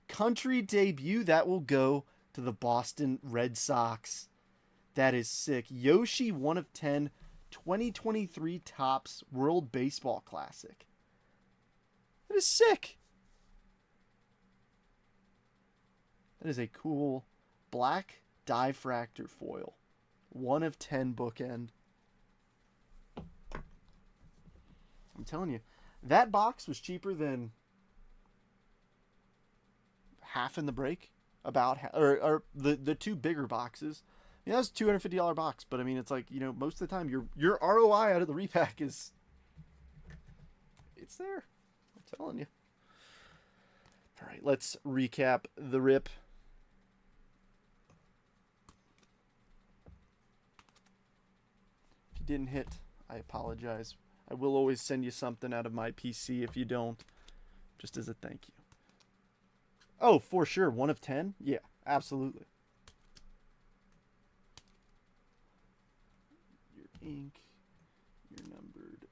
Country debut. That will go to the Boston Red Sox. That is sick. Yoshi, 1 of 10, 2023 Topps World Baseball Classic. That is sick. That is a cool black diffractor foil. 1 of 10 bookend. I'm telling you, that box was cheaper than half in the break. About or the two bigger boxes. Yeah, that's a $250 box, but I mean, it's like, most of the time your ROI out of the repack it's there. I'm telling you. All right, let's recap the rip. If you didn't hit, I apologize. I will always send you something out of my PC if you don't, just as a thank you. Oh, for sure, 1 of 10? Yeah, absolutely. Your ink, you're numbered.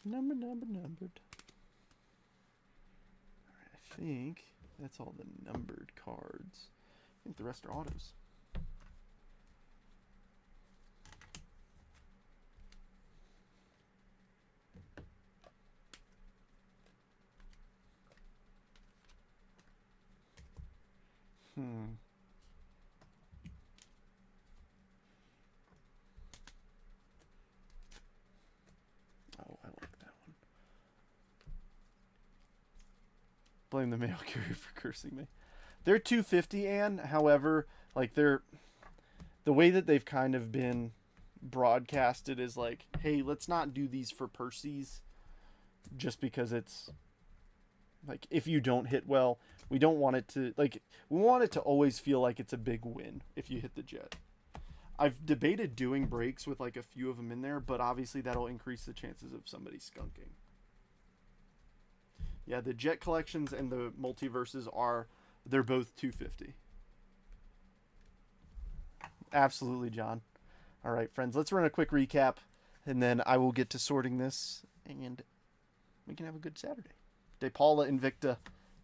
Numbered. All right, I think that's all the numbered cards. I think the rest are autos. Oh, I like that one. Blame the mail carrier for cursing me. They're 250, and however, like the way that they've kind of been broadcasted is like, hey, let's not do these for Percy's, just because it's like, if you don't hit well, we don't want it to, like, we want it to always feel like it's a big win if you hit the jet. I've debated doing breaks with like a few of them in there, but obviously that'll increase the chances of somebody skunking. Yeah, the jet collections and the multiverses they're both 250. Absolutely, John. All right, friends, let's run a quick recap, and then I will get to sorting this, and we can have a good Saturday. De Paula Invicta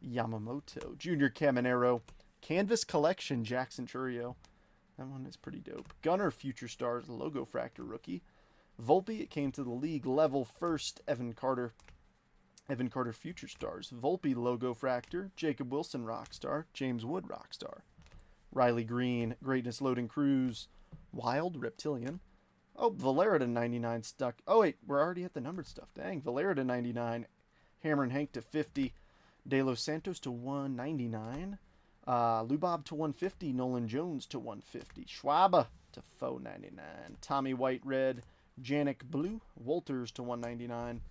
Yamamoto. Junior Caminero. Canvas Collection Jackson Churio. That one is pretty dope. Gunner Future Stars Logo Fractor rookie. Volpe, it came to the league level first. Evan Carter Future Stars. Volpe Logo Fractor. Jacob Wilson Rockstar. James Wood Rockstar. Riley Green Greatness Loading Cruise. Wild Reptilian. Oh, Valera to 99 stuck. Oh, wait, we're already at the numbered stuff. Dang. Valera to 99. Hammer and Hank to 50. De Los Santos to 199. Lubob to 150. Nolan Jones to 150. Schwaba to 499. Tommy White Red. Janik Blue. Walters to 199.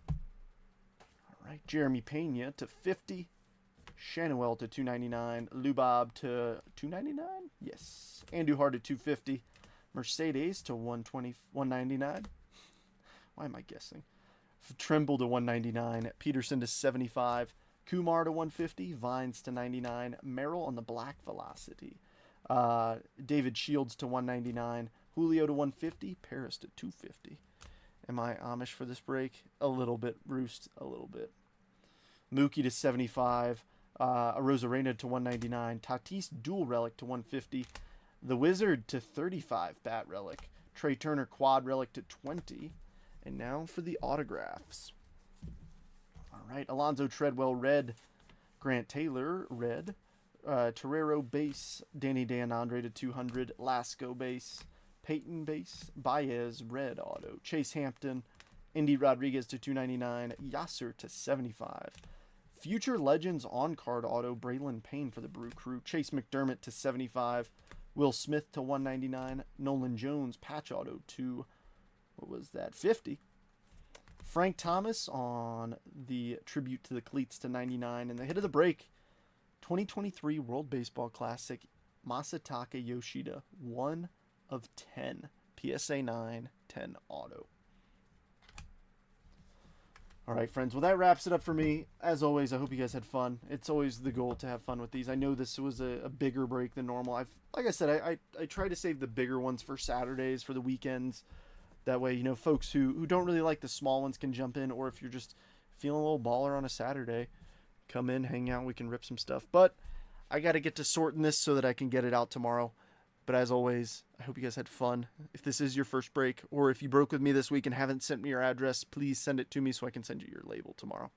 All right. Jeremy Pena to 50. Shanuel to 299. Lubob to 299. Yes. Andujar to 250. Mercedes to 199. Why am I guessing? Trimble to 199. Peterson to 75. Kumar to 150. Vines to 99. Merrill on the Black Velocity. David Shields to 199. Julio to 150. Paris to 250. Am I Amish for this break? A little bit, Roost. A little bit. Mookie to 75. Rosarena to 199. Tatis Dual Relic to 150. The Wizard to 35. Bat Relic. Trey Turner Quad Relic to 20. And now for the autographs. All right. Alonzo Treadwell, red. Grant Taylor, red. Torero, base. Danny D'Andre to 200. Lasco, base. Peyton, base. Baez, red auto. Chase Hampton. Indy Rodriguez to 299. Yasser to 75. Future Legends on-card auto. Braylon Payne for the Brew Crew. Chase McDermott to 75. Will Smith to 199. Nolan Jones, patch auto to, 50. Frank Thomas on the tribute to the cleats to 99. And the hit of the break, 2023 World Baseball Classic, Masataka Yoshida, 1 of 10. PSA 9, 10 auto. All right, friends. Well, that wraps it up for me. As always, I hope you guys had fun. It's always the goal to have fun with these. I know this was a bigger break than normal. Like I said, I try to save the bigger ones for Saturdays, for the weekends. That way, folks who don't really like the small ones can jump in, or if you're just feeling a little baller on a Saturday, come in, hang out, we can rip some stuff. But I got to get to sorting this so that I can get it out tomorrow. But as always, I hope you guys had fun. If this is your first break, or if you broke with me this week and haven't sent me your address, please send it to me so I can send you your label tomorrow.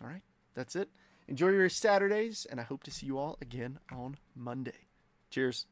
All right, that's it. Enjoy your Saturdays, and I hope to see you all again on Monday. Cheers.